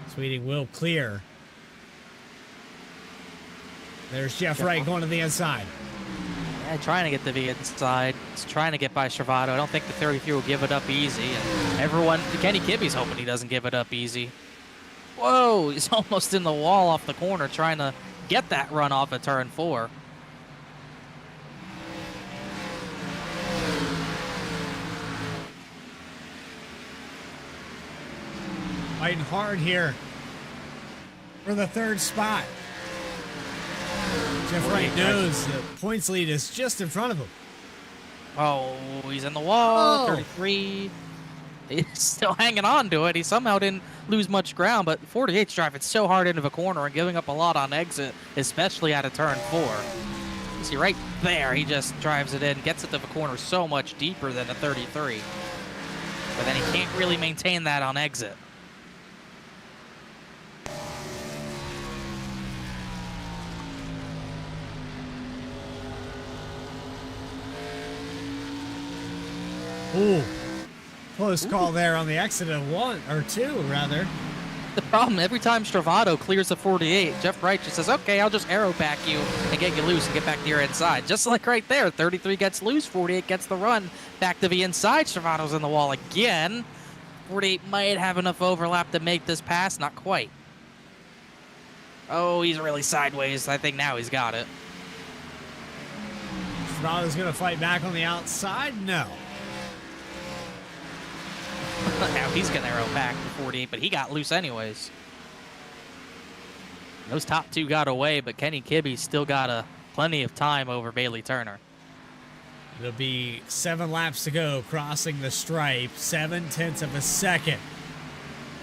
Sweeting will clear. There's Jeff Wright going to the inside. Yeah, trying to get to the inside. He's trying to get by Stravado. I don't think the 33 will give it up easy. And everyone, Kenny Kibbe's hoping he doesn't give it up easy. Whoa, he's almost in the wall off the corner trying to get that run off at turn 4. Fighting hard here for the 3rd spot. Jeff Wright knows the points lead is just in front of him. Oh, he's in the wall. Oh. 33. He's still hanging on to it. He somehow didn't lose much ground, but 48's driving so hard into the corner and giving up a lot on exit, especially out of turn 4. You see right there, he just drives it in, gets it to the corner so much deeper than the 33. But then he can't really maintain that on exit. Ooh, close call there on the exit of 1 or 2, rather. The problem, every time Stravado clears the 48, Jeff Wright just says, okay, I'll just aero back you and get you loose and get back to your inside. Just like right there, 33 gets loose, 48 gets the run back to the inside. Stravado's in the wall again. 48 might have enough overlap to make this pass, not quite. Oh, he's really sideways. I think now he's got it. Stravado's going to fight back on the outside? No. Now he's going to arrow back to 48, but he got loose anyways. Those top 2 got away, but Kenny Kibbe still got plenty of time over Bailey Turner. It'll be 7 laps to go, crossing the stripe, 0.7 of a second.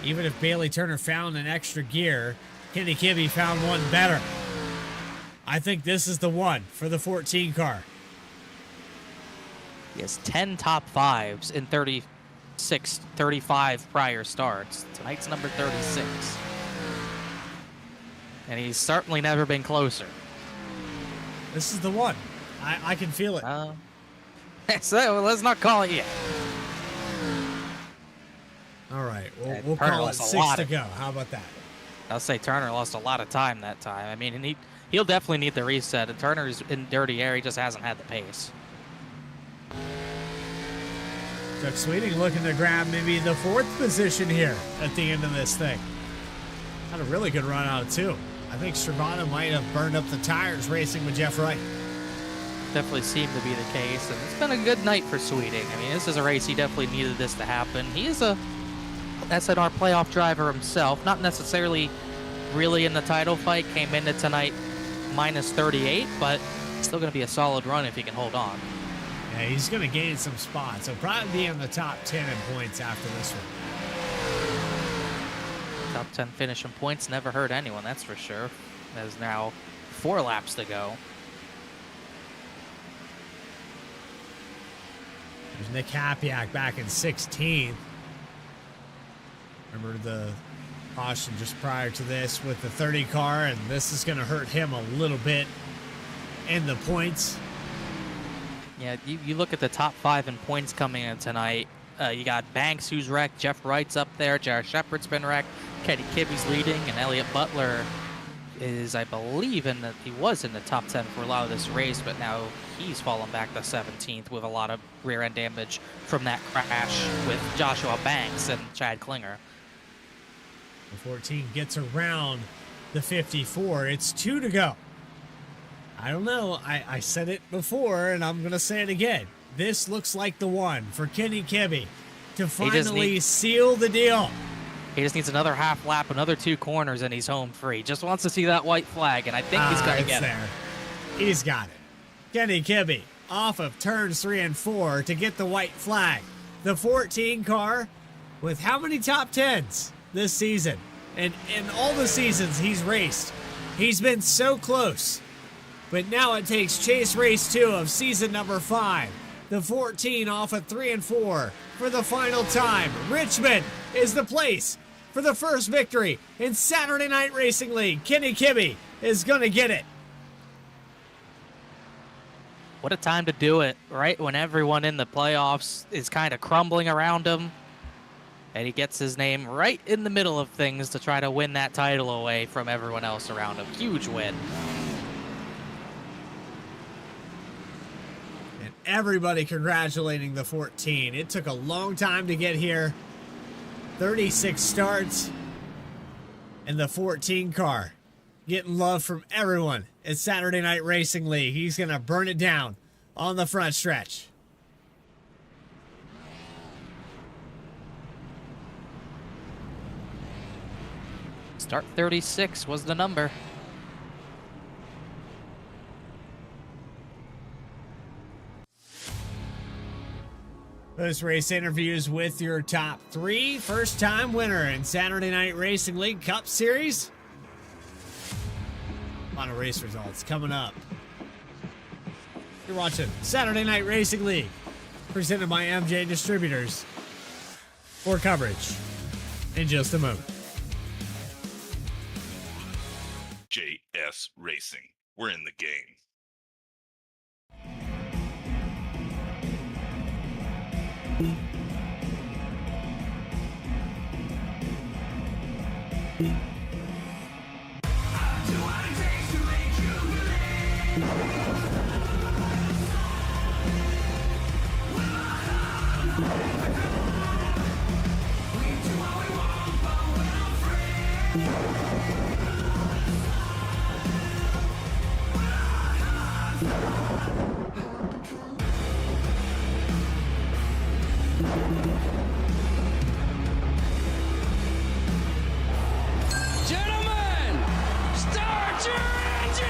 Even if Bailey Turner found an extra gear, Kenny Kibbe found one better. I think this is the one for the 14 car. He has 10 top fives in 35 prior starts. Tonight's number 36. And he's certainly never been closer. This is the one. I can feel it. So let's not call it yet. All right, Yeah, we'll Turner call it lost a 6 lot to of- go. How about that? I'll say Turner lost a lot of time that time. I mean, and he'll definitely need the reset. And Turner's in dirty air. He just hasn't had the pace. Chuck Sweeting looking to grab maybe the 4th position here at the end of this thing. Had a really good run out of 2. I think Stravano might have burned up the tires racing with Jeff Wright. Definitely seemed to be the case. And it's been a good night for Sweeting. I mean, this is a race he definitely needed this to happen. He is a SNR playoff driver himself. Not necessarily really in the title fight. Came into tonight minus 38, but still going to be a solid run if he can hold on. Yeah, he's going to gain some spots. He'll probably be in the top 10 in points after this one. Top 10 finish in points never hurt anyone, that's for sure. There's now 4 laps to go. There's Nick Hapiak back in 16th. Remember the caution just prior to this with the 30 car, and this is going to hurt him a little bit in the points. Yeah, you look at the top 5 in points coming in tonight. You got Banks, who's wrecked. Jeff Wright's up there. Jared Shepard's been wrecked. Kenny Kibbe's leading, and Elliott Butler is, I believe, he was in the top 10 for a lot of this race, but now he's fallen back to 17th with a lot of rear end damage from that crash with Joshua Banks and Chad Klinger. The 14 gets around the 54. It's 2 to go. I don't know. I said it before, and I'm going to say it again. This looks like the one for Kenny Kibbe to finally seal the deal. He just needs another half lap, another 2 corners, and he's home free. Just wants to see that white flag, and I think he's going to get it. He's got it. Kenny Kibbe off of turns 3 and 4 to get the white flag. The 14 car with how many top 10s this season? And in all the seasons he's raced, he's been so close. But now it takes chase race 2 of season number 5. The 14 off of 3 and 4 for the final time. Richmond is the place for the first victory in Saturday Night Racing League. Kenny Kibbe is going to get it. What a time to do it, right? When everyone in the playoffs is kind of crumbling around him. And he gets his name right in the middle of things to try to win that title away from everyone else around him. Huge win. And everybody congratulating the 14. It took a long time to get here. 36 starts. And the 14 car getting love from everyone at Saturday Night Racing League. He's going to burn it down on the front stretch. Start 36 was the number. Those race interviews with your top 3. First time winner in Saturday Night Racing League Cup Series. A lot of race results coming up. You're watching Saturday Night Racing League, presented by M&J Distributors. For coverage in just a moment. JS Racing. We're in the game. Gentlemen, start your engine!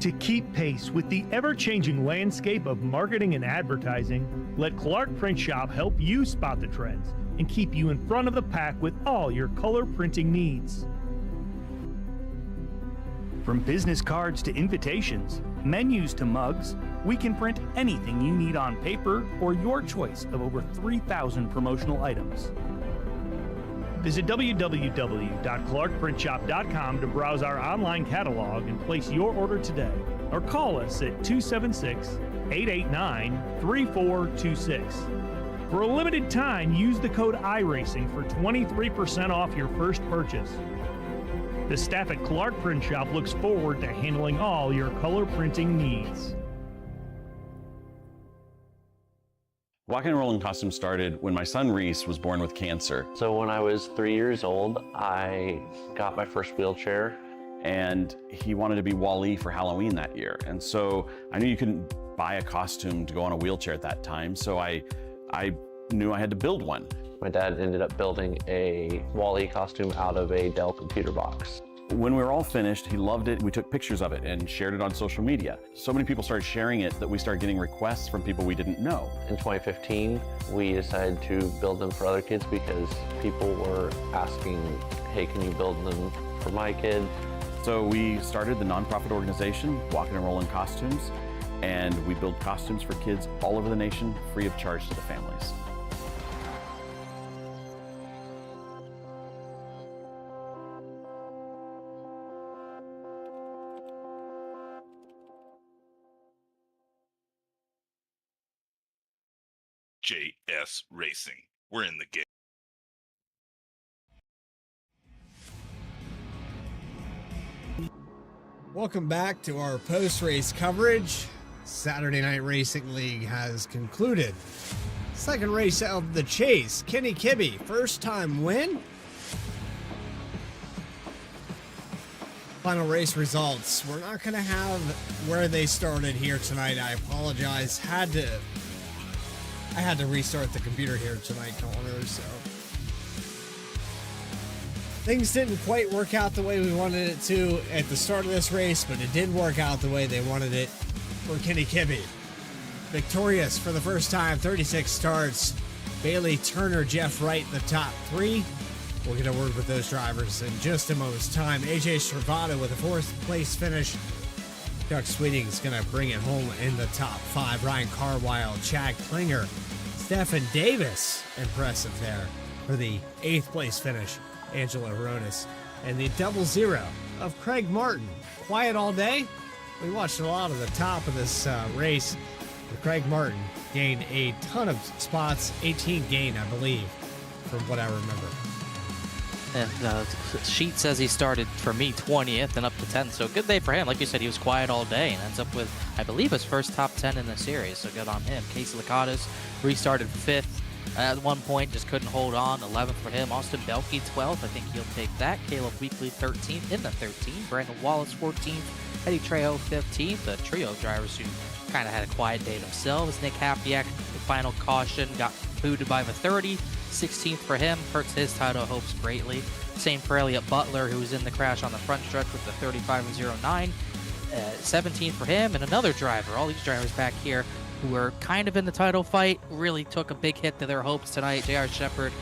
To keep pace with the ever-changing landscape of marketing and advertising, let Clark Print Shop help you spot the trends and keep you in front of the pack with all your color printing needs. From business cards to invitations, menus to mugs, we can print anything you need on paper or your choice of over 3,000 promotional items. Visit www.clarkprintshop.com to browse our online catalog and place your order today, or call us at 276-889-3426. For a limited time, use the code iRacing for 23% off your first purchase. The staff at Clark Print Shop looks forward to handling all your color printing needs. Walking and rolling costumes started when my son Reese was born with cancer. So when I was 3 years old, I got my first wheelchair. And he wanted to be Wall-E for Halloween that year. And so I knew you couldn't buy a costume to go on a wheelchair at that time. So I knew I had to build one. My dad ended up building a Wall-E costume out of a Dell computer box. When we were all finished, he loved it. We took pictures of it and shared it on social media. So many people started sharing it that we started getting requests from people we didn't know. In 2015, we decided to build them for other kids because people were asking, hey, can you build them for my kid? So we started the nonprofit organization, Walking and Rolling Costumes, and we build costumes for kids all over the nation, free of charge to the families. JS Racing. We're in the game. Welcome back to our post-race coverage. Saturday Night Racing League has concluded. Second race of the chase. Kenny Kibbe, first time win. Final race results. We're not going to have where they started here tonight. I apologize. I had to restart the computer here tonight, Connor, so things didn't quite work out the way we wanted it to at the start of this race, but it did work out the way they wanted it for Kenny Kibbe. Victorious for the first time, 36 starts. Bailey, Turner, Jeff Wright, the top three. We'll get a word with those drivers in just a moment's time. AJ Servato with a fourth place finish. Doug Sweeting is going to bring it home in the top five. Ryan Carwile, Chad Klinger, Stefan Davis, impressive there for the eighth place finish. Angelo Aronis, and the double zero of Craig Martin. Quiet all day. We watched a lot of the top of this race. Craig Martin gained a ton of spots, 18 gain, I believe, from what I remember. And the sheet says he started, for me, 20th and up to 10th. So good day for him. Like you said, he was quiet all day and ends up with, I believe, his first top 10 in the series. So good on him. Casey Licatos restarted 5th. At one point, just couldn't hold on. 11th for him. Austin Belkey, 12th. I think he'll take that. Caleb Weekly, 13th in the 13. Brandon Wallace, 14th. Eddie Trejo, 15th. The trio of drivers who kind of had a quiet day themselves. Nick Hapiak, the final caution, got booted by the 30. 16th for him. Hurts his title hopes greatly. Same for Elliott Butler, who was in the crash on the front stretch with the 35.09. 17th for him. And another driver. All these drivers back here who were kind of in the title fight, really took a big hit to their hopes tonight. J.R. Shepard,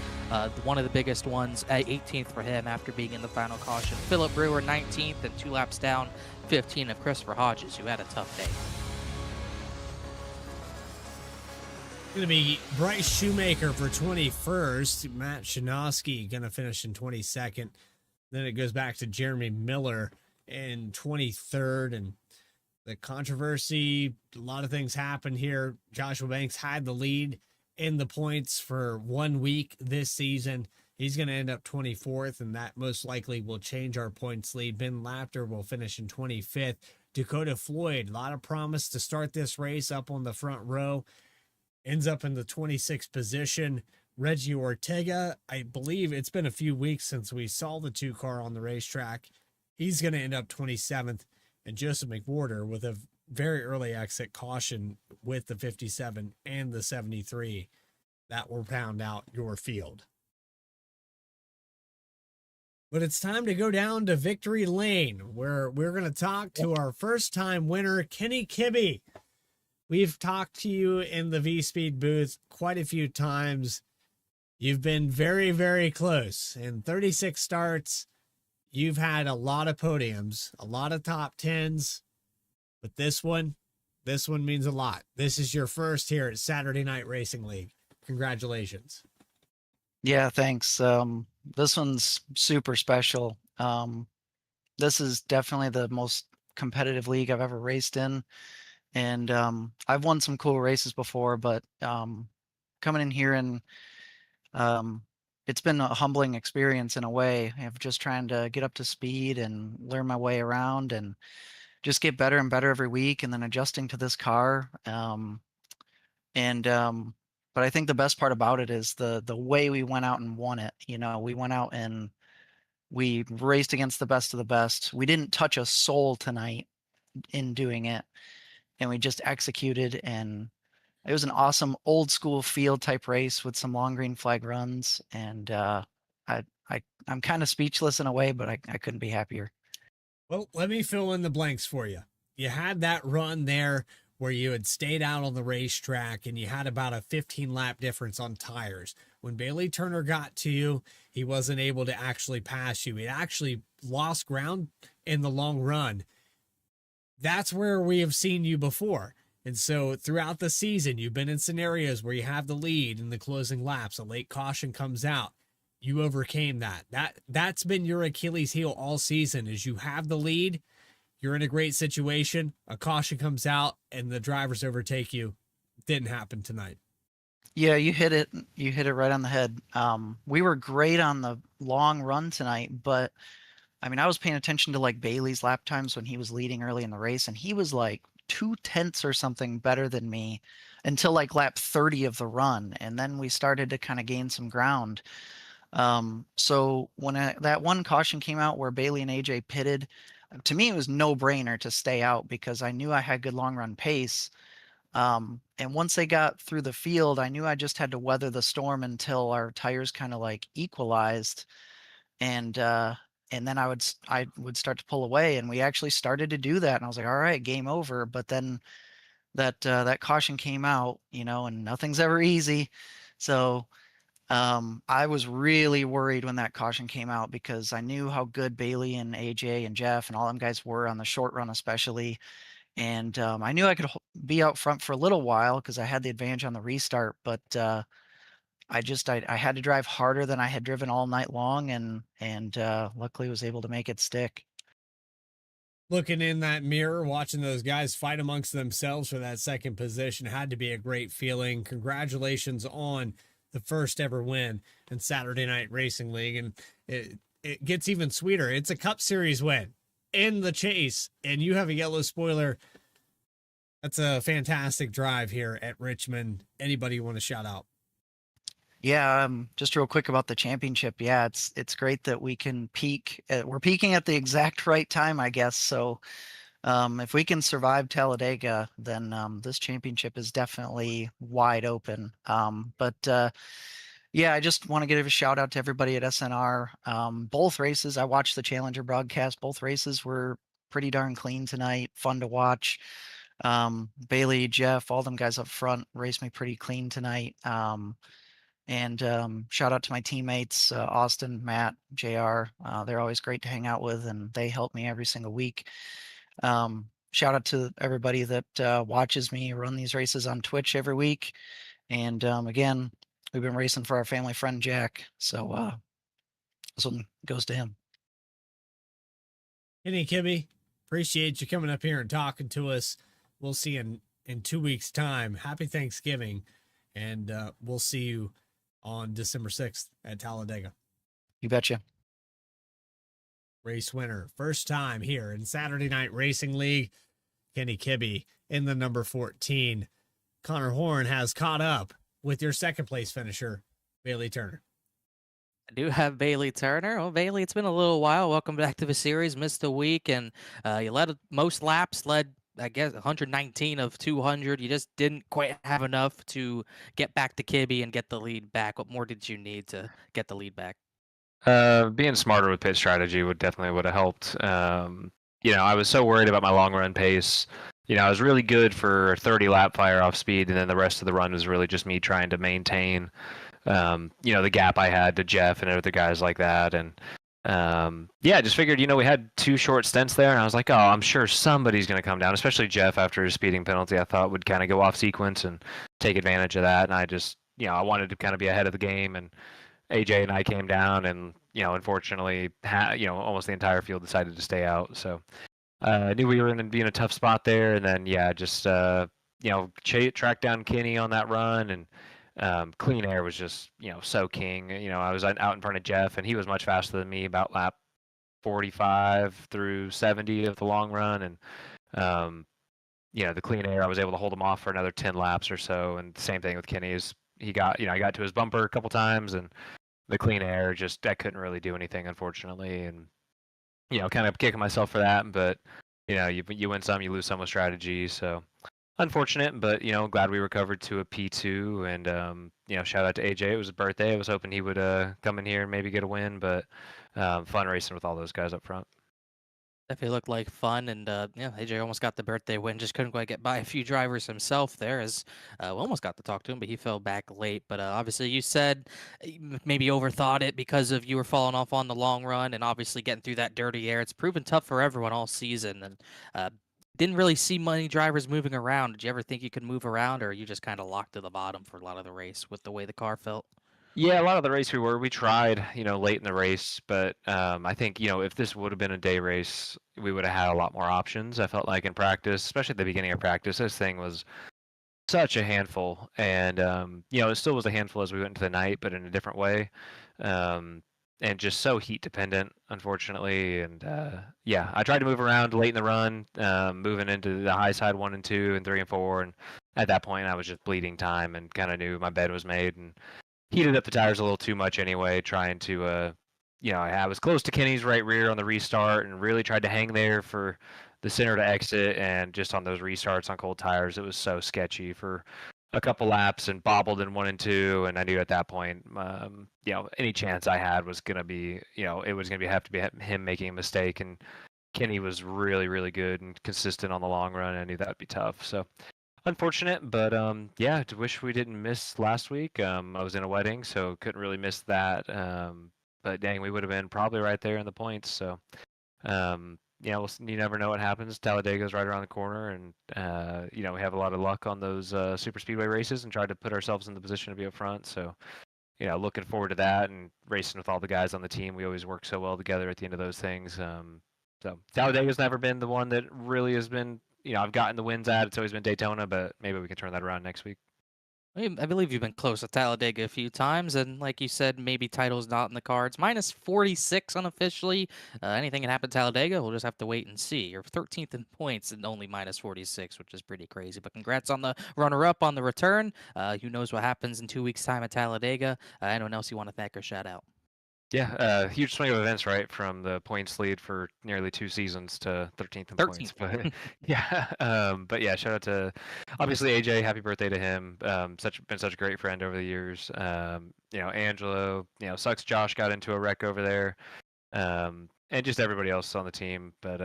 one of the biggest ones, at 18th for him after being in the final caution. Phillip Brewer, 19th, and 2 laps down, 15 of Christopher Hodges, who had a tough day. Going to be Bryce Shoemaker for 21st. Matt Shinosky going to finish in 22nd. Then it goes back to Jeremy Miller in 23rd, and the controversy, a lot of things happened here. Joshua Banks had the lead in the points for 1 week this season. He's going to end up 24th, and that most likely will change our points lead. Ben Lapter will finish in 25th. Dakota Floyd, a lot of promise to start this race up on the front row. Ends up in the 26th position. Reggie Ortega, I believe it's been a few weeks since we saw the 2-car on the racetrack. He's going to end up 27th. And Joseph McWhorter with a very early exit caution with the 57 and the 73. That will round out your field. But it's time to go down to Victory Lane, where we're going to talk to our first-time winner, Kenny Kibbe. We've talked to you in the VSPEED booth quite a few times. You've been very, very close. In 36 starts, you've had a lot of podiums, a lot of top 10s, but this one means a lot. This is your first here at Saturday Night Racing League. Congratulations. Yeah, thanks. This one's super special. This is definitely the most competitive league I've ever raced in. And I've won some cool races before, but coming in here and it's been a humbling experience in a way of just trying to get up to speed and learn my way around and just get better and better every week, and then adjusting to this car. But I think the best part about it is the way we went out and won it. You know, we went out and we raced against the best of the best. We didn't touch a soul tonight in doing it, and we just executed. And it was an awesome old school field type race with some long green flag runs. And I'm kind of speechless in a way, but I couldn't be happier. Well, let me fill in the blanks for you. You had that run there where you had stayed out on the racetrack and you had about a 15 lap difference on tires. When Bailey Turner got to you, he wasn't able to actually pass you. He actually lost ground in the long run. That's where we have seen you before. And so throughout the season, you've been in scenarios where you have the lead in the closing laps. A late caution comes out. You overcame that. That's been your Achilles heel all season, is you have the lead. You're in a great situation. A caution comes out and the drivers overtake you. Didn't happen tonight. Yeah, you hit it. You hit it right on the head. We were great on the long run tonight, but I mean, I was paying attention to like Bailey's lap times when he was leading early in the race, and he was like 0.2 or something better than me until like lap 30 of the run. And then we started to kind of gain some ground. So when that one caution came out where Bailey and AJ pitted, to me, it was no brainer to stay out because I knew I had good long run pace. And once they got through the field, I knew I just had to weather the storm until our tires kind of like equalized. And then I would start to pull away, and we actually started to do that. And I was like, all right, game over. But then that caution came out, you know, and nothing's ever easy. So I was really worried when that caution came out because I knew how good Bailey and AJ and Jeff and all them guys were on the short run, especially. And I knew I could be out front for a little while because I had the advantage on the restart. But I had to drive harder than I had driven all night long, and luckily was able to make it stick. Looking in that mirror, watching those guys fight amongst themselves for that second position had to be a great feeling. Congratulations on the first ever win in Saturday Night Racing League. And it gets even sweeter. It's a Cup Series win in the chase, and you have a yellow spoiler. That's a fantastic drive here at Richmond. Anybody you want to shout out? Yeah, just real quick about the championship. Yeah, it's great that we can peak. We're peaking at the exact right time, I guess. So if we can survive Talladega, then this championship is definitely wide open. Yeah, I just want to give a shout out to everybody at SNR. Both races, I watched the Challenger broadcast. Both races were pretty darn clean tonight, fun to watch. Bailey, Jeff, all them guys up front raced me pretty clean tonight. And shout out to my teammates, Austin, Matt, JR. They're always great to hang out with, and they help me every single week. Shout out to everybody that watches me run these races on Twitch every week. And again, we've been racing for our family friend, Jack. So this one goes to him. Kenny Kibbe, appreciate you coming up here and talking to us. We'll see you in 2 weeks' time. Happy Thanksgiving. And we'll see you on December 6th at Talladega. You betcha. Race winner, first time here in Saturday Night Racing League, Kenny Kibbe in the number 14. Connor Horn has caught up with your second place finisher, Bailey Turner. I do have Bailey Turner. Oh, Bailey, it's been a little while. Welcome back to the series. Missed a week, and you led most laps, led I guess 119 of 200. You just didn't quite have enough to get back to Kibbe and get the lead back. What more did you need to get the lead back? Being smarter with pit strategy would have helped. I was so worried about my long run pace. I was really good for 30 lap fire off speed, and then the rest of the run was really just me trying to maintain, the gap I had to Jeff and other guys like that. And just figured, we had 2 short stints there, and I was like, oh, I'm sure somebody's going to come down, especially Jeff after his speeding penalty. I thought would kind of go off sequence and take advantage of that. And I just, I wanted to kind of be ahead of the game, and AJ and I came down, and unfortunately, almost the entire field decided to stay out. So I knew we were going to be in a tough spot there, and then just track down Kenny on that run, and clean air was just so king. I was out in front of Jeff, and he was much faster than me, about lap 45 through 70 of the long run, and the clean air, I was able to hold him off for another 10 laps or so. And the same thing with Kenny, is he got I got to his bumper a couple times, and the clean air, just I couldn't really do anything, unfortunately, and kind of kicking myself for that. But you win some, you lose some with strategy. So unfortunate, but glad we recovered to a P2. And shout out to AJ. It was his birthday. I was hoping he would come in here and maybe get a win, but fun racing with all those guys up front. Definitely looked like fun, and AJ almost got the birthday win. Just couldn't quite get by a few drivers himself there, as we almost got to talk to him, but he fell back late. But obviously, you said maybe overthought it because of you were falling off on the long run, and obviously getting through that dirty air. It's proven tough for everyone all season, and didn't really see many drivers moving around. Did you ever think you could move around, or are you just kind of locked to the bottom for a lot of the race with the way the car felt? Yeah, a lot of the race we tried, late in the race, but I think, if this would have been a day race, we would have had a lot more options. I felt like in practice, especially at the beginning of practice, this thing was such a handful, and it still was a handful as we went into the night, but in a different way, and just so heat dependent, unfortunately. And I tried to move around late in the run, moving into the high side 1 and 2 and 3 and 4, and at that point I was just bleeding time and kind of knew my bed was made, and heated up the tires a little too much anyway, trying to, I was close to Kenny's right rear on the restart and really tried to hang there for the center to exit. And just on those restarts on cold tires, it was so sketchy for a couple laps and bobbled in 1 and 2. And I knew at that point, any chance I had was going to be, it was going to have to be him making a mistake. And Kenny was really, really good and consistent on the long run. I knew that would be tough. So unfortunate, but I wish we didn't miss last week. I was in a wedding, so couldn't really miss that. But dang, we would have been probably right there in the points. So you never know what happens. Talladega's right around the corner, and we have a lot of luck on those super speedway races, and tried to put ourselves in the position to be up front. So looking forward to that, and racing with all the guys on the team. We always work so well together at the end of those things. So Talladega's never been the one that really has been, I've gotten the wins at. It's always been Daytona, but maybe we can turn that around next week. I believe you've been close to Talladega a few times, and like you said, maybe title's not in the cards. Minus 46 unofficially. Anything can happen at Talladega. We'll just have to wait and see. You're 13th in points and only minus 46, which is pretty crazy. But congrats on the runner-up on the return. Who knows what happens in 2 weeks' time at Talladega? Anyone else you want to thank or shout out? Yeah, huge swing of events, right? From the points lead for nearly 2 seasons to 13th in points. But shout out to obviously AJ. Happy birthday to him. Been such a great friend over the years. Angelo. Sucks Josh got into a wreck over there. And just everybody else on the team. But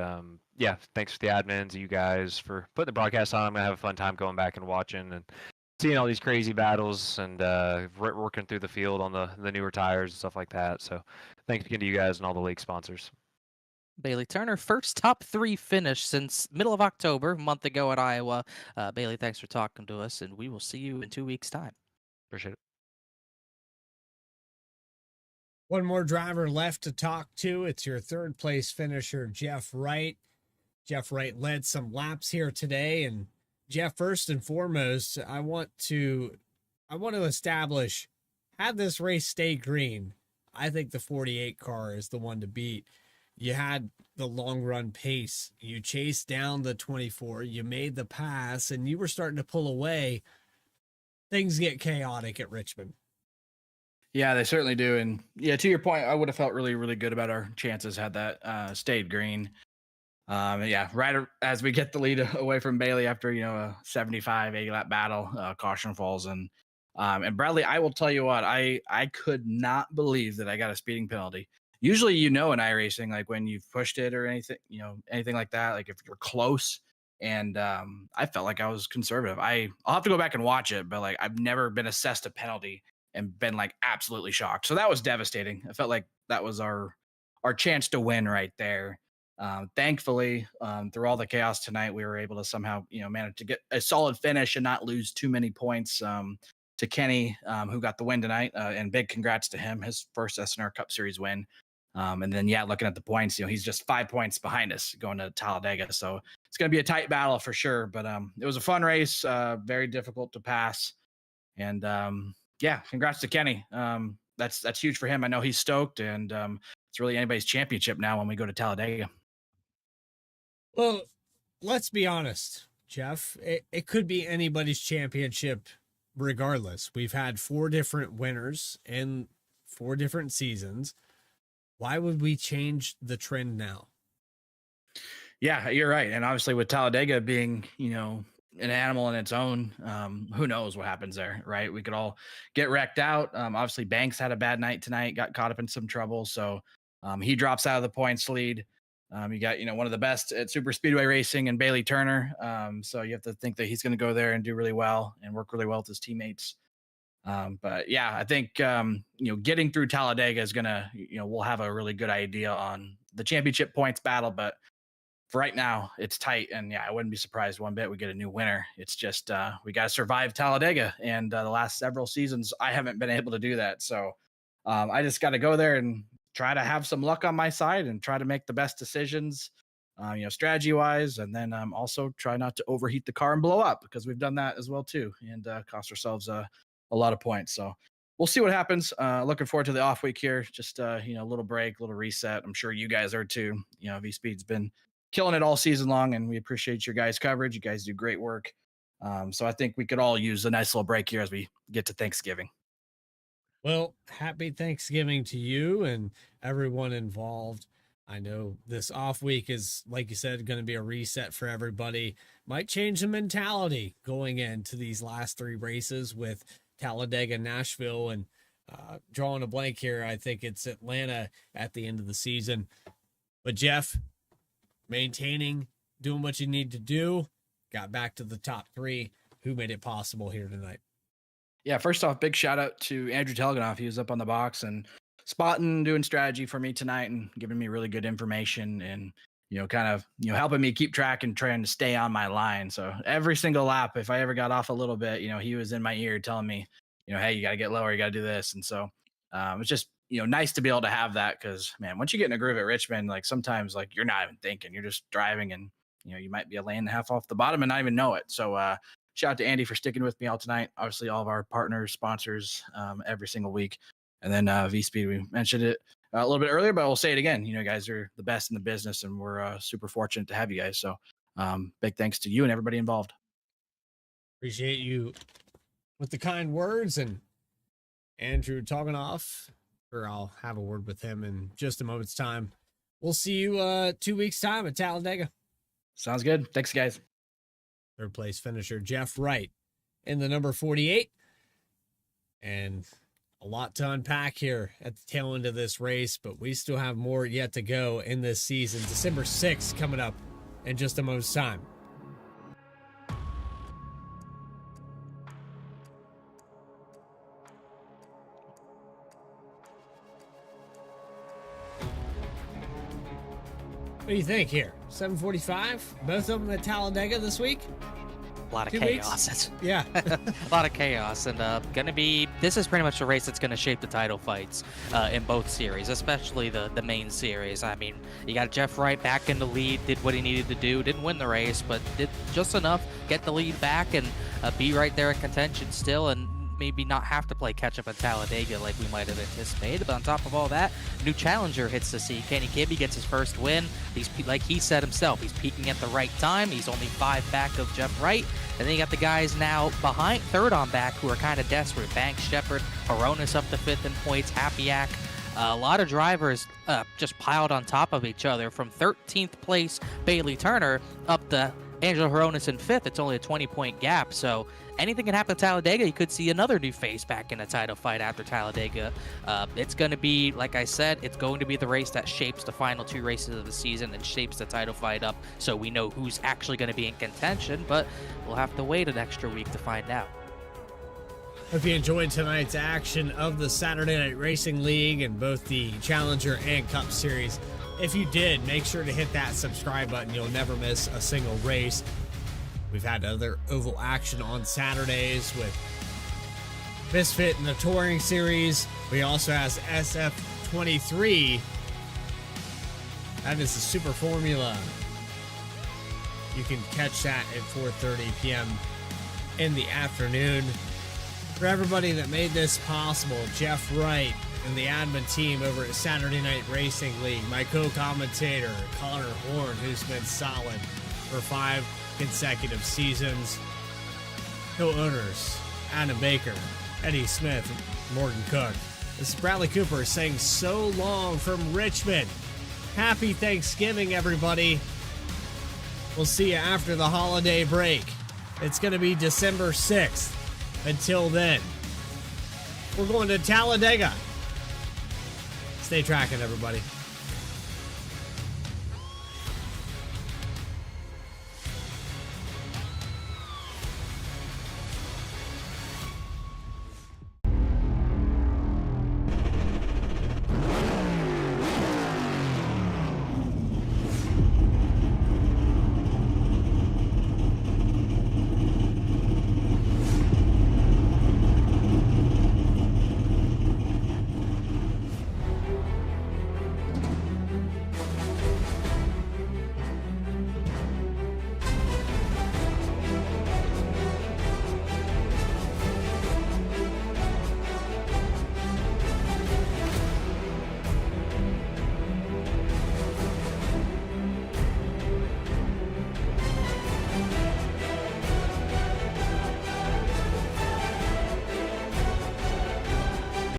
thanks for the admins, you guys, for putting the broadcast on. I'm gonna have a fun time going back and watching and seeing all these crazy battles, and working through the field on the newer tires and stuff like that. So thanks again to you guys and all the league sponsors. Bailey Turner, first top 3 finish since middle of October, a month ago at Iowa. Bailey, thanks for talking to us, and we will see you in 2 weeks' time. Appreciate it. One more driver left to talk to. It's your 3rd place finisher, Jeff Wright. Jeff Wright led some laps here today, and Jeff, first and foremost, I want to establish, had this race stayed green, I think the 48 car is the one to beat. You had the long run pace. You chased down the 24. You made the pass, and you were starting to pull away. Things get chaotic at Richmond. Yeah, they certainly do. And yeah, to your point, I would have felt really, really good about our chances had that stayed green. Right as we get the lead away from Bailey after, a 75, 80 lap battle, caution falls, and And Bradley, I will tell you what, I could not believe that I got a speeding penalty. Usually, in iRacing, like when you've pushed it or anything, anything like that, like if you're close. And I felt like I was conservative. I'll have to go back and watch it, but like I've never been assessed a penalty and been like absolutely shocked. So that was devastating. I felt like that was our chance to win right there. Thankfully, through all the chaos tonight, we were able to somehow manage to get a solid finish and not lose too many points to Kenny, who got the win tonight. And big congrats to him, his first SNR Cup Series win. And then, looking at the points, he's just 5 points behind us going to Talladega. So it's going to be a tight battle for sure. But it was a fun race, very difficult to pass. And congrats to Kenny. That's huge for him. I know he's stoked, and it's really anybody's championship now when we go to Talladega. Well, let's be honest, Jeff. It could be anybody's championship regardless. We've had 4 different winners in 4 different seasons. Why would we change the trend now? Yeah, you're right. And obviously with Talladega being, an animal in its own, who knows what happens there, right? We could all get wrecked out. Obviously Banks had a bad night tonight, got caught up in some trouble. So he drops out of the points lead. You got, one of the best at super speedway racing and Bailey Turner. So you have to think that he's going to go there and do really well and work really well with his teammates. But yeah, I think, getting through Talladega is going to, we'll have a really good idea on the championship points battle, but for right now it's tight. And yeah, I wouldn't be surprised one bit we get a new winner. It's just, we got to survive Talladega, and the last several seasons, I haven't been able to do that. So, I just got to go there and try to have some luck on my side and try to make the best decisions, strategy wise. And then, also try not to overheat the car and blow up, because we've done that as well too. And, cost ourselves, a lot of points. So we'll see what happens. Looking forward to the off week here. Just a little break, a little reset. I'm sure you guys are too. VSPEED's been killing it all season long, and we appreciate your guys' coverage. You guys do great work. So I think we could all use a nice little break here as we get to Thanksgiving. Well, happy Thanksgiving to you and everyone involved. I know this off week is, like you said, going to be a reset for everybody. Might change the mentality going into these last 3 races with Talladega, Nashville, and drawing a blank here, I think it's Atlanta at the end of the season. But Jeff, maintaining, doing what you need to do, got back to the top 3. Who made it possible here tonight? Yeah, first off, big shout out to Andrew Telganoff. He was up on the box and spotting, doing strategy for me tonight and giving me really good information and, kind of, helping me keep track and trying to stay on my line. So every single lap, if I ever got off a little bit, he was in my ear telling me, hey, you got to get lower, you got to do this. And so it's just, nice to be able to have that, because, man, once you get in a groove at Richmond, like sometimes like you're not even thinking, you're just driving, and, you might be a lane and a half off the bottom and not even know it. So shout out to Andy for sticking with me all tonight. Obviously, all of our partners, sponsors, every single week. And then VSPEED, we mentioned it a little bit earlier, but we'll say it again. You guys are the best in the business, and we're super fortunate to have you guys. So big thanks to you and everybody involved. Appreciate you with the kind words. And Andrew Toganoff, or I'll have a word with him in just a moment's time. We'll see you 2 weeks' time at Talladega. Sounds good. Thanks, guys. 3rd place finisher Jeff Wright in the number 48. And a lot to unpack here at the tail end of this race, but we still have more yet to go in this season. December 6th coming up in just a moment's time. What do you think here? 7:45? Both of them at Talladega this week? A lot of 2 chaos. weeks? Yeah. A lot of chaos. And this is pretty much the race that's going to shape the title fights in both series, especially the main series. I mean, you got Jeff Wright back in the lead, did what he needed to do, didn't win the race, but did just enough, get the lead back and be right there in contention still, and maybe not have to play catch-up at Talladega like we might have anticipated. But on top of all that, new challenger hits the scene. Kenny Kibbe gets his first win. He's, like he said himself, he's peaking at the right time. He's only 5 back of Jeff Wright. And then you got the guys now behind, 3rd on back, who are kind of desperate. Banks, Shepard, Horonis up to 5th in points, Happyack. A lot of drivers just piled on top of each other. From 13th place Bailey Turner up to Angelo Horonis in 5th. It's only a 20-point gap. So anything can happen at Talladega. You could see another new face back in a title fight after Talladega. It's going to be, like I said, it's going to be the race that shapes the final 2 races of the season and shapes the title fight up, so we know who's actually going to be in contention, but we'll have to wait an extra week to find out. Hope you enjoyed tonight's action of the Saturday Night Racing League and both the Challenger and Cup Series. If you did, make sure to hit that subscribe button. You'll never miss a single race. We've had other oval action on Saturdays with Misfit in the Touring Series. We also have SF23. That is the Super Formula. You can catch that at 4:30 p.m. in the afternoon. For everybody that made this possible, Jeff Wright and the admin team over at Saturday Night Racing League, my co-commentator, Connor Horn, who's been solid for 5 consecutive seasons, co-owners, Adam Baker, Eddie Smith, Morgan Cook. This is Bradley Cooper saying so long from Richmond. Happy Thanksgiving, everybody. We'll see you after the holiday break. It's going to be December 6th. Until then, we're going to Talladega. Stay tracking, everybody.